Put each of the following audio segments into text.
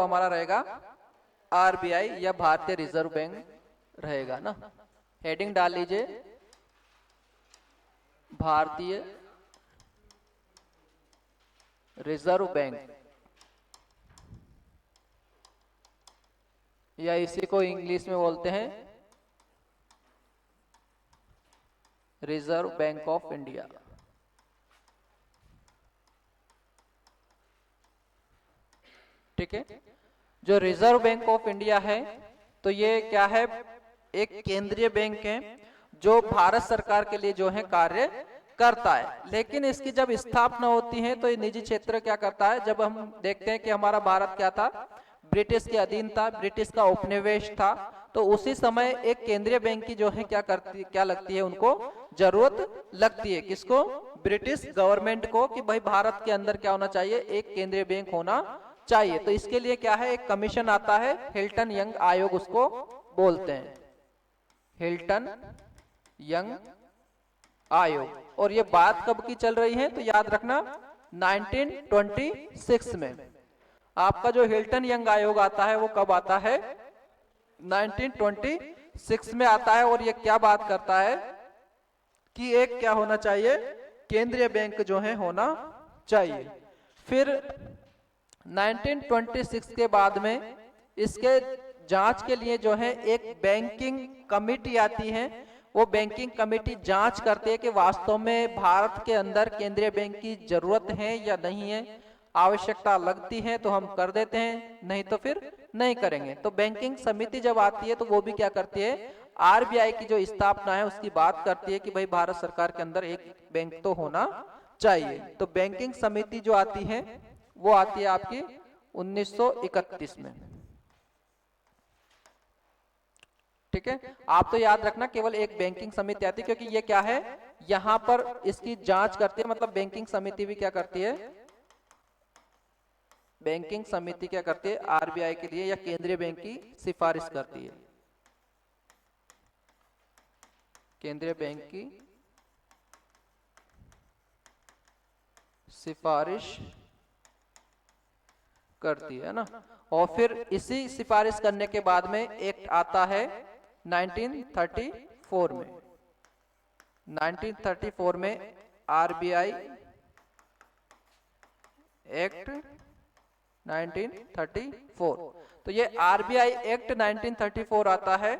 वो हमारा रहेगा आरबीआई या भारतीय रिजर्व बैंक रहेगा ना। हेडिंग डाल लीजिए भारतीय रिजर्व बैंक, या इसी को इंग्लिश में बोलते हैं रिजर्व बैंक ऑफ इंडिया। ठीक है, जो रिजर्व बैंक ऑफ इंडिया है तो ये क्या है, एक केंद्रीय बैंक है जो भारत सरकार के लिए जो है कार्य करता है। लेकिन इसकी जब स्थापना होती है तो ये निजी क्षेत्र क्या करता है, जब हम देखते हैं कि हमारा भारत क्या था, ब्रिटिश के अधीन था, ब्रिटिश का उपनिवेश था, तो उसी समय एक केंद्रीय बैंक की जो है क्या लगती है, उनको जरूरत लगती है। किसको? ब्रिटिश गवर्नमेंट को, कि भाई भारत के अंदर क्या होना चाहिए, एक केंद्रीय बैंक होना चाहिए। तो इसके लिए क्या है, एक कमीशन आता है, हिल्टन यंग आयोग उसको बोलते हैं, हिल्टन यंग आयोग। और ये बात कब की चल रही है, तो याद रखना 1926 में। आपका जो हिल्टन यंग आयोग आता है वो कब आता है, 1926 में आता है। और ये क्या बात करता है कि एक क्या होना चाहिए, केंद्रीय बैंक जो है होना चाहिए। फिर 1926 के बाद में इसके जांच के लिए जो है एक बैंकिंग कमेटी आती है। वो बैंकिंग कमेटी जांच करती है कि वास्तव में भारत के अंदर केंद्रीय बैंक की जरूरत है या नहीं है। आवश्यकता लगती है तो हम कर देते हैं, नहीं तो फिर नहीं करेंगे। तो बैंकिंग समिति जब आती है तो वो भी क्या करती है, आरबीआई की जो स्थापना है उसकी बात करती है कि भाई भारत सरकार के अंदर एक बैंक तो होना चाहिए। तो बैंकिंग समिति जो आती है वो आती है आपकी 1931 में। ठीक है, आप तो याद रखना केवल एक बैंकिंग समिति आती है, क्योंकि ये क्या है, यहां पर इसकी जांच करती है। मतलब बैंकिंग समिति भी क्या करती है, बैंकिंग समिति क्या करती है, आरबीआई के लिए या केंद्रीय बैंक की सिफारिश करती है, केंद्रीय बैंक की सिफारिश करती है ना। और फिर इसी सिफारिश करने के बाद में एक्ट आता है 1934 में। 1934 में आरबीआई एक्ट 1934। तो ये आरबीआई एक्ट 1934 आता है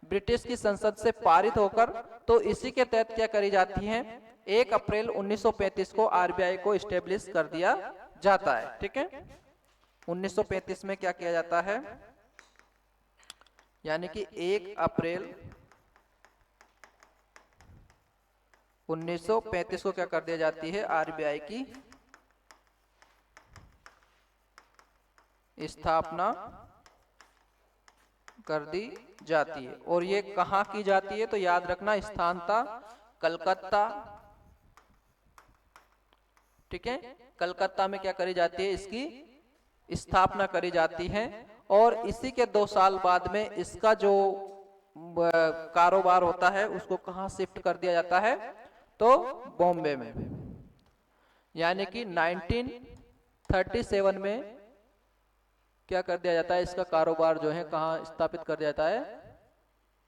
ब्रिटिश की संसद से पारित होकर। तो इसी के तहत क्या करी जाती है, 1 अप्रैल 1935 को आरबीआई को इस्टेब्लिश कर दिया जाता है। ठीक है, 1935 में क्या किया जाता है, यानी कि 1 अप्रैल 1935 को क्या कर दिया जाती है, आरबीआई की स्थापना कर दी जाती है। और ये कहां की जाती है, तो याद रखना स्थान था कलकत्ता। ठीक है, कलकत्ता में क्या करी जाती है, इसकी स्थापना करी जाती है। और इसी के 2 साल बाद में इसका जो कारोबार होता है उसको कहां शिफ्ट कर दिया जाता है, तो बॉम्बे में। यानी कि 1937 में क्या कर दिया जाता है, इसका कारोबार जो है कहां स्थापित कर दिया जाता है,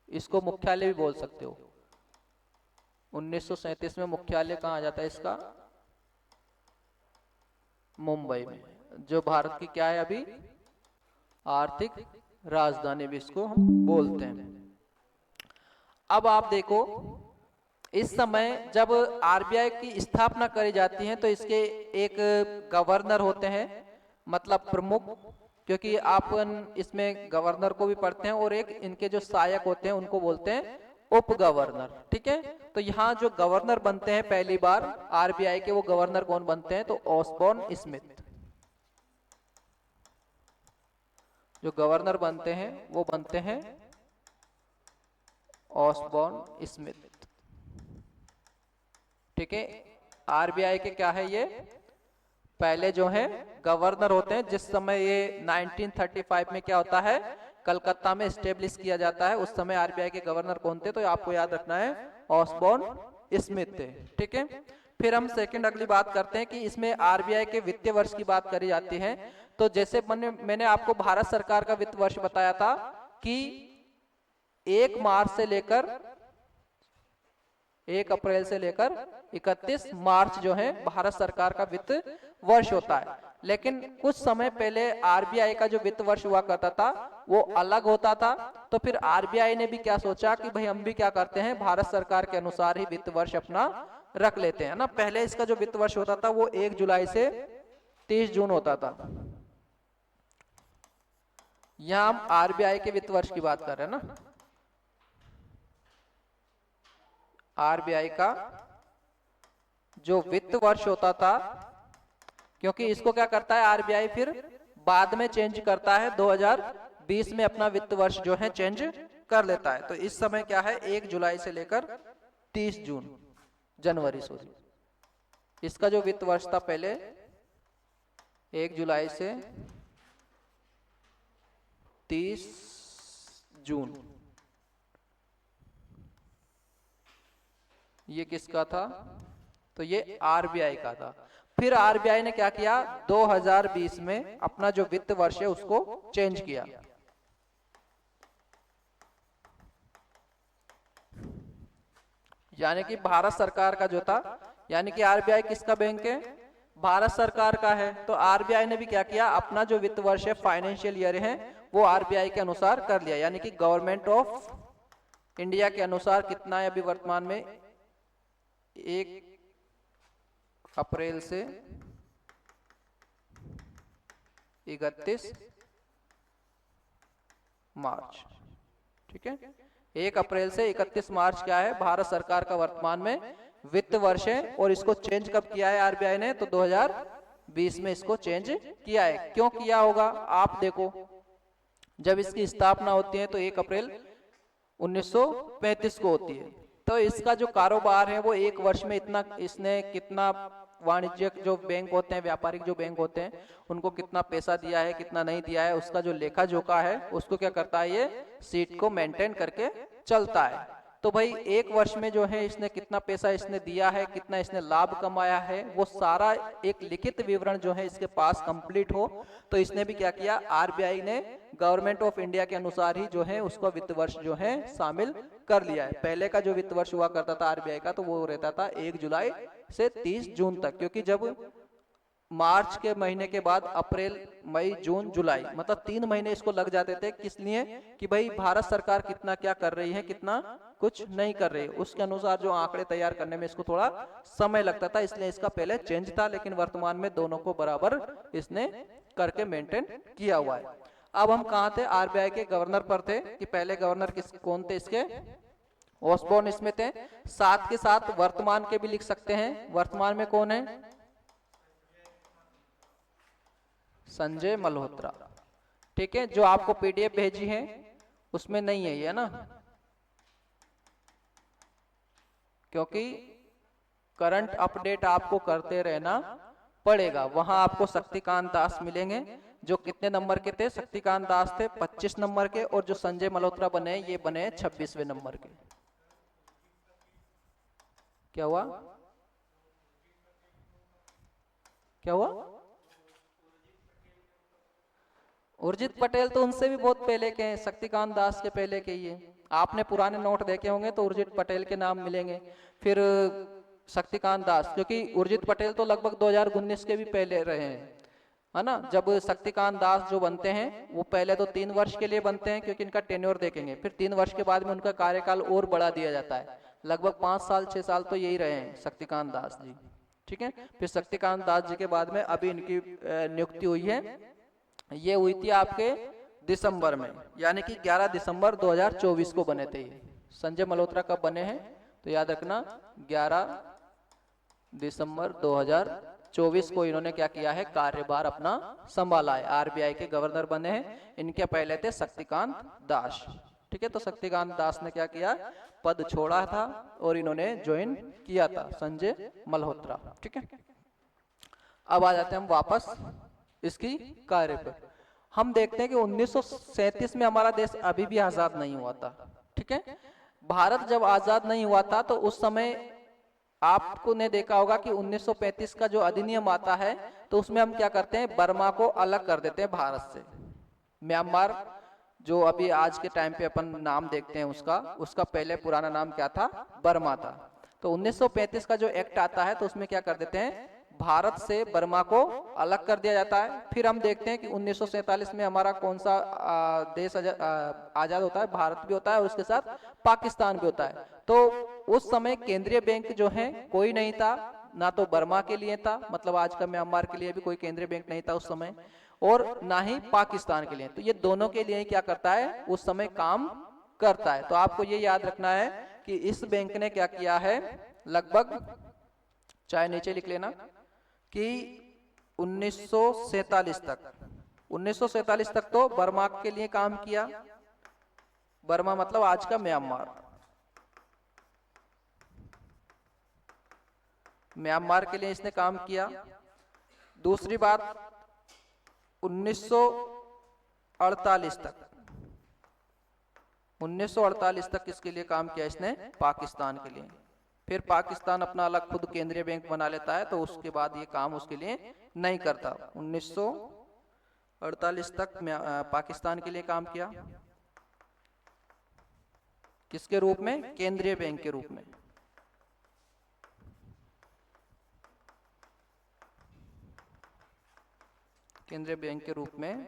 इसको मुख्यालय भी बोल सकते हो। 1937 में मुख्यालय कहां आ जाता है इसका, मुंबई में, जो भारत की क्या है अभी आर्थिक राजधानी भी इसको हम बोलते हैं। अब आप देखो, इस समय जब आरबीआई की स्थापना करी जाती है तो इसके एक गवर्नर होते हैं, मतलब प्रमुख, क्योंकि आप इसमें गवर्नर को भी पढ़ते हैं, और एक इनके जो सहायक होते हैं उनको बोलते हैं उप गवर्नर। ठीक है, तो यहाँ जो गवर्नर बनते हैं पहली बार आरबीआई के, वो गवर्नर कौन बनते हैं, तो ऑसबॉर्न स्मिथ। जो गवर्नर बनते हैं वो बनते हैं ऑसबॉर्न स्मिथ। ठीक है, आरबीआई के क्या है, ये पहले जो है गवर्नर होते हैं। जिस समय ये 1935 में क्या होता है, कलकत्ता में स्टेब्लिश किया जाता है, उस समय आरबीआई के गवर्नर कौन थे, तो आपको याद रखना है ऑसबॉर्न स्मिथ थे। ठीक है, फिर हम सेकंड अगली बात करते हैं कि इसमें आरबीआई के वित्तीय वर्ष की बात करी जाती है। तो जैसे मैंने आपको भारत सरकार का वित्त वर्ष बताया था कि 1 मार्च से लेकर 1 अप्रैल से लेकर 31 मार्च जो है भारत सरकार का वित्त वर्ष होता है। लेकिन कुछ समय पहले आरबीआई का जो वित्त वर्ष हुआ करता था वो अलग होता था। तो फिर आरबीआई ने भी क्या सोचा कि भाई हम भी क्या करते हैं, भारत सरकार के अनुसार ही वित्त वर्ष अपना रख लेते हैं ना। पहले इसका जो वित्त वर्ष होता था वो 1 जुलाई से 30 जून होता था। यहां हम आरबीआई के वित्त वर्ष की बात कर रहे हैं ना। आरबीआई का जो वित्त वर्ष होता था, क्योंकि इसको क्या करता है आरबीआई फिर बाद में चेंज करता है, 2020 में अपना वित्त वर्ष जो है चेंज कर लेता है। तो इस समय क्या है 1 जुलाई से लेकर 30 जनवरी इसका जो वित्त वर्ष था पहले 1 जुलाई से 30 जून, ये किसका था, तो ये आरबीआई का था। फिर आरबीआई ने क्या किया 2020 में अपना जो वित्त वर्ष है उसको चेंज किया। यानी कि भारत सरकार का जो था, यानी कि आरबीआई किसका बैंक है, भारत सरकार का है। तो आरबीआई ने भी क्या किया अपना जो वित्त वर्ष है फाइनेंशियल ईयर है वो आरबीआई के अनुसार कर लिया। यानी कि गवर्नमेंट ऑफ इंडिया के अनुसार कितना है अभी वर्तमान में 1 अप्रैल से 31 मार्च, ठीक है। 1 अप्रैल से 31 मार्च क्या है भारत सरकार का वर्तमान में वित्त वर्ष है। और इसको चेंज कब किया है आरबीआई ने, तो 2020 में इसको चेंज किया है। क्यों किया होगा आप देखो, जब इसकी स्थापना होती है तो 1 अप्रैल 1935 को होती है। तो इसका जो कारोबार है वो 1 वर्ष में इतना, इसने कितना वाणिज्यिक जो बैंक होते हैं, व्यापारिक जो बैंक होते हैं, उनको कितना पैसा दिया है कितना नहीं दिया है, उसका जो लेखा जोखा है उसको क्या करता है ये सीट को मेंटेन करके चलता है। तो भाई 1 वर्ष में जो है इसने कितना पैसा इसने दिया है, कितना इसने लाभ कमाया है, वो सारा एक लिखित विवरण जो है इसके पास कंप्लीट हो। तो इसने भी क्या किया आरबीआई ने गवर्नमेंट ऑफ इंडिया के अनुसार ही जो है उसको वित्त वर्ष जो है शामिल कर लिया है। पहले का जो वित्त वर्ष हुआ करता था आरबीआई का तो वो रहता था 1 जुलाई से 30 जून तक, क्योंकि जब मार्च के महीने के बाद अप्रैल मई जून जुलाई मतलब 3 महीने इसको लग जाते थे। किस लिए कि भाई भारत सरकार कितना क्या कर रही है कितना कुछ नहीं कर रही है, उसके अनुसार जो आंकड़े तैयार करने में इसको थोड़ा समय लगता था, इसलिए इसका पहले चेंज था। लेकिन वर्तमान में दोनों को बराबर इसने करके मेंटेन किया हुआ है। अब हम कहाँ थे, आरबीआई के गवर्नर पर थे कि पहले गवर्नर कौन थे इसके, ऑसबोर्न इसमें थे। साथ के साथ वर्तमान के भी लिख सकते हैं, वर्तमान में कौन है, संजय मल्होत्रा, ठीक है। जो आपको पीडीएफ भेजी है उसमें नहीं है ये ना, क्योंकि करंट अपडेट आपको करते रहना पड़ेगा। वहां आपको शक्तिकांत दास मिलेंगे जो कितने नंबर के थे, शक्तिकांत दास थे 25 नंबर के, और जो संजय मल्होत्रा बने ये बने 26वें नंबर के। क्या हुआ, क्या हुआ, उर्जित पटेल तो उनसे भी बहुत पहले के हैं, शक्तिकांत दास के पहले के ही है। आपने पुराने नोट देखे होंगे तो उर्जित पटेल के नाम मिलेंगे, फिर शक्तिकांत दास, क्योंकि उर्जित पटेल तो लगभग 2019 के भी पहले रहे हैं, है ना। जब शक्तिकांत दास जो बनते हैं वो पहले तो 3 वर्ष के लिए बनते हैं, क्योंकि इनका टेन्योर देखेंगे, फिर 3 वर्ष के बाद में उनका कार्यकाल और बढ़ा दिया जाता है, लगभग 5 साल 6 साल तो यही रहे हैं शक्तिकांत दास जी, ठीक है। फिर शक्तिकांत दास जी के बाद में अभी इनकी नियुक्ति हुई है, ये हुई थी आपके दिसंबर में, यानी कि 11 दिसंबर 2024 को बने थे ये। संजय मल्होत्रा कब बने हैं तो याद रखना 11 दिसंबर 2024 को इन्होंने क्या किया है, कार्यभार अपना संभाला है, आरबीआई के गवर्नर बने हैं। इनके पहले थे शक्तिकांत दास, ठीक है। तो शक्तिकांत दास ने क्या किया, पद छोड़ा था और इन्होंने ज्वाइन किया था संजय मल्होत्रा, ठीक है। अब आ जाते हैं हम वापस इसकी कार्य पर। हम देखते हैं कि 1937 में हमारा देश अभी भी आजाद नहीं हुआ था, ठीक है। भारत जब आजाद नहीं हुआ था तो उस समय आपको ने देखा होगा कि 1935 का जो अधिनियम आता है तो तो उसमें हम क्या करते हैं, बर्मा को अलग कर देते हैं भारत से। म्यांमार जो अभी आज के टाइम पे अपन नाम देखते हैं उसका, उसका पहले पुराना नाम क्या था, बर्मा था। तो 1935 का जो एक्ट आता है तो उसमें क्या कर देते हैं, भारत से बर्मा को अलग कर दिया जाता है। फिर हम देखते हैं कि 1947 में हमारा कौन सा देश आजाद होता है, भारत भी होता है और उसके साथ पाकिस्तान भी होता है। तो उस समय केंद्रीय बैंक जो है कोई नहीं था, ना तो बर्मा के लिए था, मतलब आज का म्यांमार के लिए भी कोई केंद्रीय बैंक नहीं था उस समय, और ना ही पाकिस्तान के लिए। तो ये दोनों के लिए क्या करता है, उस समय काम करता है। तो आपको ये याद रखना है कि इस बैंक ने क्या किया है, लगभग, चाहे नीचे लिख लेना, कि 1947 तक, 1947 तक तो बर्मा के लिए काम किया। बर्मा मतलब आज का म्यांमार, म्यांमार के लिए इसने काम किया। दूसरी बात, 1948 तक, 1948 तक किसके लिए काम किया इसने, पाकिस्तान के लिए। फिर पाकिस्तान अपना अलग खुद केंद्रीय बैंक बना लेता है, तो उसके बाद ये काम उसके लिए नहीं करता। 1948 तक पाकिस्तान के लिए काम किया, किसके रूप में, केंद्रीय बैंक के रूप में। केंद्रीय बैंक के रूप में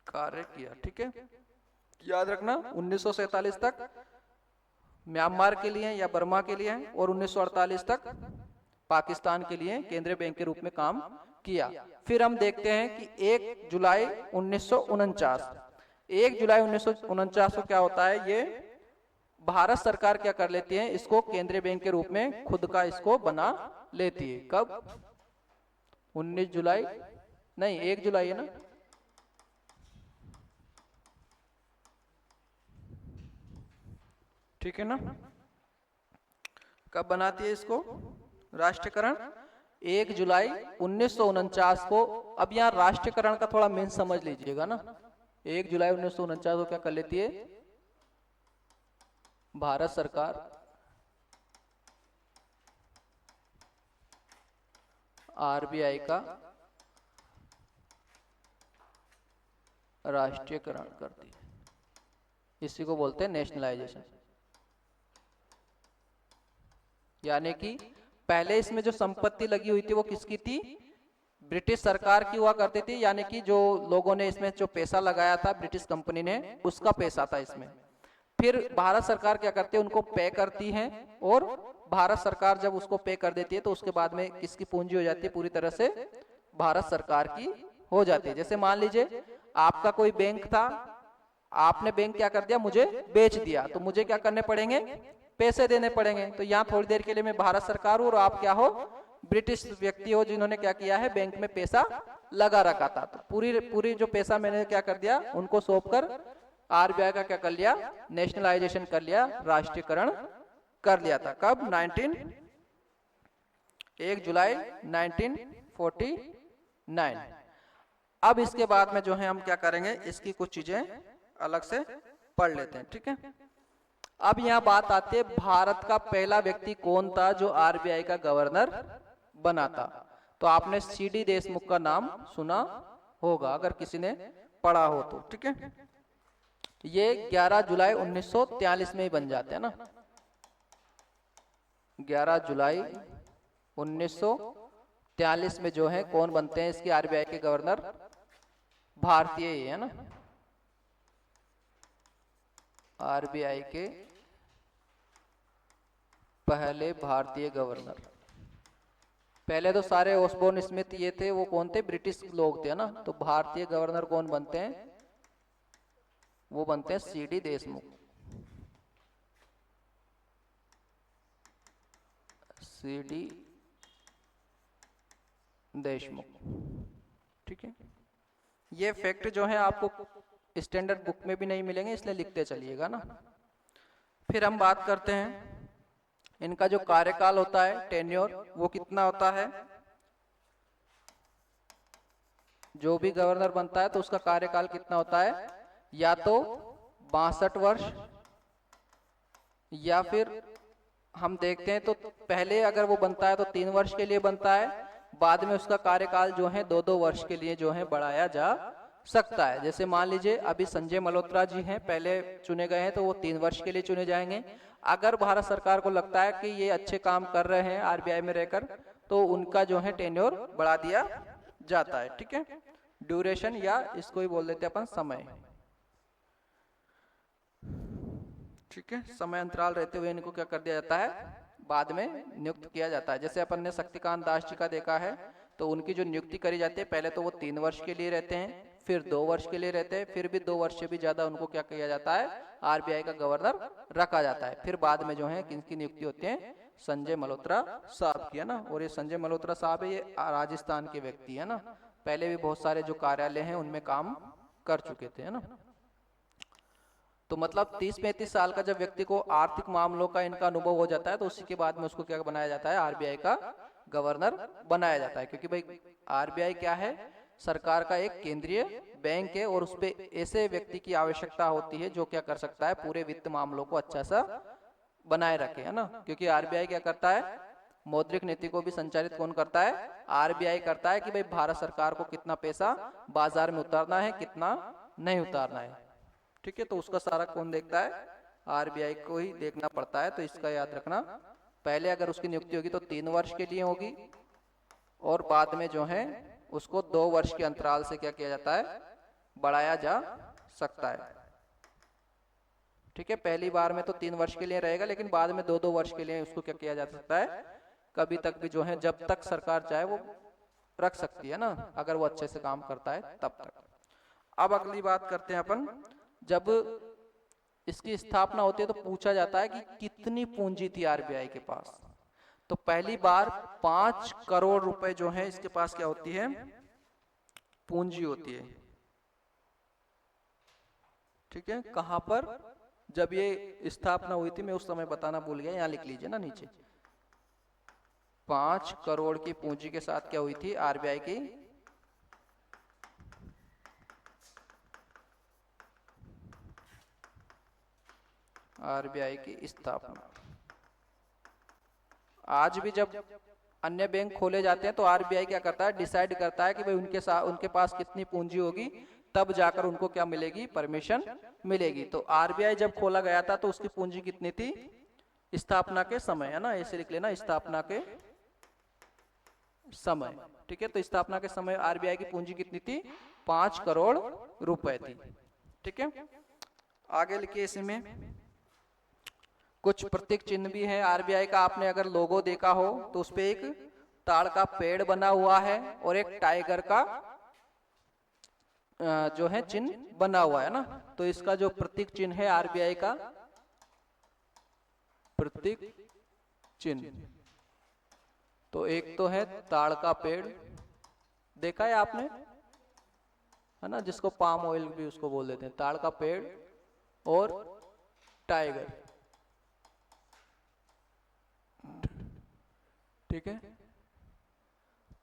कार्य किया। ठीक है, याद रखना 1947 तक म्यांमार के लिए या बर्मा के लिए, और 1948 तक पाकिस्तान के लिए केंद्रीय बैंक के रूप में काम किया। फिर हम देखते हैं कि 1 जुलाई 1949, 1 जुलाई 1949 को क्या होता है, ये भारत सरकार क्या कर लेती है, इसको केंद्रीय बैंक के रूप में खुद का इसको बना लेती है। कब, 19 जुलाई नहीं, 1 जुलाई है ना, ठीक है ना। कब बनाती है इसको, राष्ट्रीयकरण 1 जुलाई 1949 को। अब यहाँ राष्ट्रीयकरण का थोड़ा मीन समझ लीजिएगा ना। 1 जुलाई 1949 को क्या कर लेती है, भारत सरकार आरबीआई का राष्ट्रीयकरण करती है, इसी को बोलते हैं नेशनलाइजेशन। यानी कि पहले इसमें जो संपत्ति लगी हुई थी वो किसकी थी, ब्रिटिश सरकार की हुआ करती थी। यानी कि जो लोगों ने इसमें जो पैसा लगाया था ब्रिटिश कंपनी ने, उसका पैसा था इसमें। फिर भारत सरकार क्या करती है, उनको पे करती है, और भारत सरकार जब उसको पे कर देती है तो उसके बाद में किसकी पूंजी हो जाती है, पूरी तरह से भारत सरकार की हो जाती है। जैसे मान लीजिए आपका कोई बैंक था, आपने बैंक क्या कर दिया, मुझे बेच दिया, तो मुझे क्या करने पड़ेंगे, पैसे देने पड़ेंगे। तो यहाँ थोड़ी देर के लिए मैं भारत सरकार हूँ और आप क्या हो, ब्रिटिश व्यक्ति हो जिन्होंने क्या किया है, बैंक में पैसा लगा रखा था। तो पूरी जो पैसा मैंने क्या कर दिया, उनको सौंप कर आरबीआई का क्या कर लिया, नेशनलाइजेशन कर लिया, राष्ट्रीयकरण कर लिया था। कब, 1 जुलाई 1949। अब इसके बाद में जो है हम क्या करेंगे, इसकी कुछ चीजें अलग से पढ़ लेते हैं। ठीक है, अब यहाँ बात आती है भारत का पहला व्यक्ति कौन था जो आरबीआई का गवर्नर बना था। तो आपने सीडी देशमुख का नाम सुना होगा अगर किसी ने पढ़ा हो तो। ठीक है, ये 11 जुलाई 1943 में ही बन जाते हैं ना, 11 जुलाई 1943 में जो है कौन बनते हैं इसके आरबीआई के गवर्नर, भारतीय ही है ना, आरबीआई के पहले भारतीय गवर्नर। पहले तो सारे ओसबोर्न स्मिथ ये थे, वो कौन थे, ब्रिटिश लोग थे ना। तो भारतीय गवर्नर कौन बनते हैं, वो बनते हैं सीडी देशमुख, सीडी देशमुख। ठीक है, ये फैक्ट जो है आपको स्टैंडर्ड बुक में भी नहीं मिलेंगे, इसलिए लिखते चलिएगा ना। फिर हम बात करते हैं इनका जो कार्यकाल होता है, टेन्योर, वो कितना होता है। जो भी गवर्नर बनता है तो उसका कार्यकाल कितना होता है, या तो 62 वर्ष या फिर हम देखते हैं तो पहले अगर वो बनता है तो 3 वर्ष के लिए बनता है, बाद में उसका कार्यकाल जो है 2-2 वर्ष के लिए जो है बढ़ाया जा सकता है। जैसे मान लीजिए अभी संजय मल्होत्रा जी हैं, पहले चुने गए हैं तो वो 3 वर्ष के लिए चुने जाएंगे। अगर भारत सरकार को लगता है कि ये अच्छे काम कर रहे हैं आरबीआई में रहकर, तो उनका जो है टेन्योर बढ़ा दिया जाता है। ठीक है, ड्यूरेशन या इसको ही बोल देते हैं अपन समय। ठीक है, समय अंतराल रहते हुए इनको क्या कर दिया जाता है, बाद में नियुक्त किया जाता है। जैसे अपन ने शक्तिकांत दास जी का देखा है, तो उनकी जो नियुक्ति करी जाती है पहले तो वो 3 वर्ष के लिए रहते हैं, फिर 2 वर्ष के लिए रहते हैं, फिर भी 2 वर्ष से भी ज्यादा उनको क्या किया जाता है, आरबीआई का गवर्नर रखा जाता है। फिर बाद में जो है किसकी नियुक्ति होती है, संजय मल्होत्रा साहब की, है ना। और ये संजय मल्होत्रा साहब है, ये राजस्थान के व्यक्ति है ना, पहले भी बहुत सारे जो कार्यालय हैं उनमें काम कर चुके थे, है ना। तो मतलब 30-35 साल का जब व्यक्ति को आर्थिक मामलों का इनका अनुभव हो जाता है, तो उसी के बाद में उसको क्या बनाया जाता है, आरबीआई का गवर्नर बनाया जाता है। क्योंकि भाई आरबीआई क्या है, सरकार का एक केंद्रीय बैंक है, और उस पे ऐसे व्यक्ति की आवश्यकता होती है जो क्या कर सकता है, पूरे वित्त मामलों को अच्छा सा बनाए रखे, है ना। क्योंकि आरबीआई क्या करता है, मौद्रिक नीति को भी संचालित कौन करता है, आरबीआई करता है कि भाई भारत सरकार को कितना पैसा बाजार में उतारना है, कितना नहीं उतारना है। ठीक है, तो उसका सारा कौन देखता है, आरबीआई को ही देखना पड़ता है। तो इसका याद रखना, पहले अगर उसकी नियुक्ति होगी तो 3 वर्ष के लिए होगी, और बाद में जो है उसको 2 वर्ष के अंतराल से क्या किया जाता है, बढ़ाया जा सकता है। ठीक है, पहली बार में तो 3 वर्ष के लिए रहेगा, लेकिन बाद में 2-2 वर्ष के लिए उसको क्या किया जा सकता है, कभी तक भी जो है, जब तक सरकार चाहे वो रख सकती है ना, अगर वो अच्छे से काम करता है तब तक। अब अगली बात करते हैं अपन, जब इसकी स्थापना होती है तो पूछा जाता है कि कितनी पूंजी थी आरबीआई के पास। तो पहली बार 5 करोड़ रुपए जो है इसके पास क्या होती है, पूंजी होती है। ठीक है, कहां पर, जब ये स्थापना हुई थी, मैं उस समय बताना भूल गया, यहां लिख लीजिए ना नीचे। 5 करोड़ की पूंजी के साथ क्या हुई थी आरबीआई की स्थापना। आज भी जब अन्य बैंक खोले जाते हैं तो आरबीआई क्या करता है, डिसाइड करता है कि भाई उनके पास कितनी पूंजी होगी, तब जाकर उनको क्या मिलेगी, परमिशन मिलेगी। तो आरबीआई जब खोला गया था तो उसकी पूंजी कितनी थी, स्थापना के समय, है ना, ऐसे लिख लेना, स्थापना के समय। ठीक है, तो स्थापना के समय आरबीआई की पूंजी कितनी थी, 5 करोड़ रुपए थी। ठीक है, आगे लिखिए, इसमें कुछ प्रतीक चिन्ह भी है आरबीआई का। आपने अगर लोगो देखा हो तो उसपे एक ताड़ का पेड़ बना हुआ है और एक टाइगर का जो है चिन्ह बना हुआ है ना। तो इसका जो प्रतीक चिन्ह है आरबीआई का, प्रतीक चिन्ह, तो एक तो है ताड़ का पेड़, देखा है आपने, है ना, जिसको पाम ऑयल भी उसको बोल देते हैं, ताड़ का पेड़ और टाइगर। ठीक है,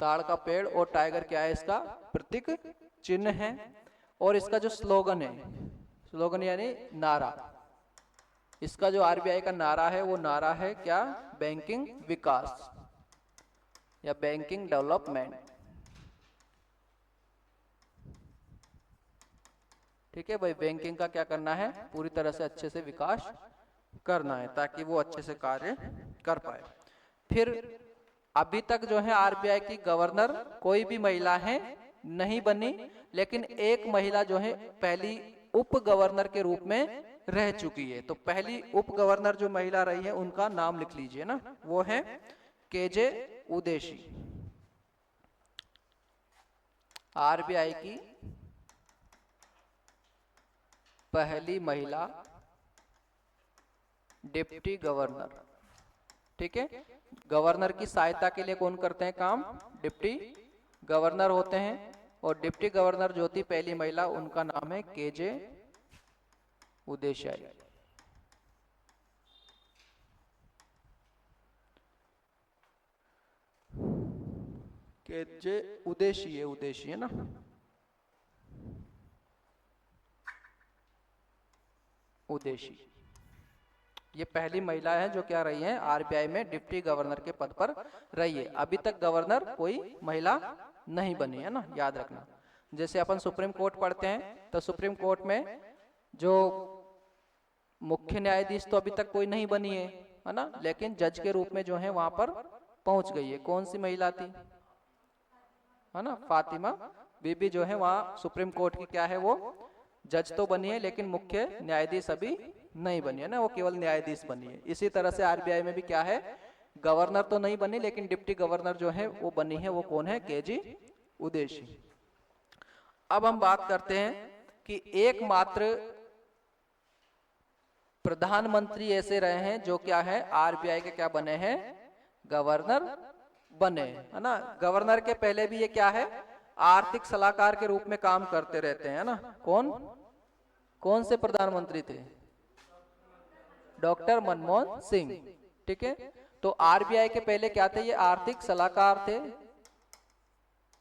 ताड़ का पेड़ और टाइगर क्या है, इसका प्रतीक चिन्ह है। और इसका जो स्लोगन है, स्लोगन यानी नारा, इसका जो आरबीआई का नारा है वो नारा है क्या, बैंकिंग विकास या बैंकिंग डेवलपमेंट। ठीक है भाई, बैंकिंग का क्या करना है, पूरी तरह से अच्छे से विकास करना है ताकि वो अच्छे से कार्य कर पाए। फिर अभी तक जो है आरबीआई की गवर्नर कोई भी महिला है नहीं बनी, लेकिन एक महिला जो है पहली उप गवर्नर के रूप में रह चुकी है। तो पहली उप गवर्नर जो महिला रही है उनका नाम लिख लीजिए ना, वो है केजे उदेशी। आरबीआई की पहली महिला डिप्टी गवर्नर। ठीक है, गवर्नर की सहायता के लिए कौन करते हैं काम, डिप्टी गवर्नर होते हैं। और डिप्टी गवर्नर जो थी पहली महिला, उनका नाम है केजे उदेशाई। केजे उदेशी है, उदेशी है ना, उदेशी, ये पहली महिला है जो क्या रही है आरबीआई में डिप्टी गवर्नर के पद पर रही है। अभी तक गवर्नर कोई महिला नहीं बनी है ना, याद रखना। जैसे अपन सुप्रीम कोर्ट पढ़ते हैं तो सुप्रीम कोर्ट में जो मुख्य न्यायाधीश तो अभी तक कोई नहीं बनी है ना, लेकिन जज के रूप में जो है वहां पर पहुंच गई है। कौन सी महिला थी, है ना, फातिमा बीबी जो है वहां सुप्रीम कोर्ट की क्या है वो जज तो बनी है, लेकिन मुख्य न्यायाधीश अभी नहीं बनी है ना, वो केवल न्यायाधीश बनी है। इसी तरह से आरबीआई में भी क्या है, गवर्नर तो नहीं बनी लेकिन डिप्टी गवर्नर जो है वो बनी है, वो कौन है, केजी उदेशी। अब हम बात करते हैं कि एकमात्र प्रधानमंत्री ऐसे रहे हैं जो क्या है आरबीआई के क्या बने हैं, गवर्नर बने, है ना। गवर्नर के पहले भी ये क्या है आर्थिक सलाहकार के रूप में काम करते रहते हैं ना। कौन से प्रधानमंत्री थे, डॉक्टर मनमोहन सिंह, ठीक है। तो आरबीआई के पहले क्या थे, ये आर्थिक सलाहकार थे।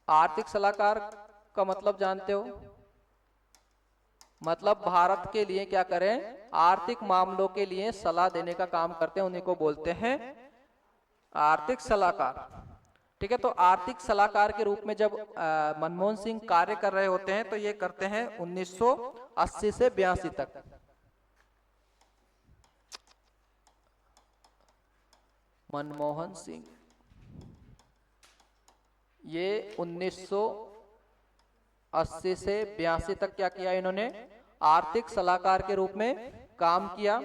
आर्थिक सलाहकार का मतलब जानते हो, मतलब भारत के लिए क्या करें, आर्थिक मामलों के लिए सलाह देने का काम करते हैं, उन्हीं को बोलते हैं आर्थिक सलाहकार, ठीक है। तो आर्थिक सलाहकार के रूप में जब मनमोहन सिंह कार्य कर रहे होते हैं तो ये करते हैं 1980 से 82 तक। मनमोहन सिंह ये 1980 से 82 तक क्या किया इन्होंने, आर्थिक सलाहकार के रूप में काम किया।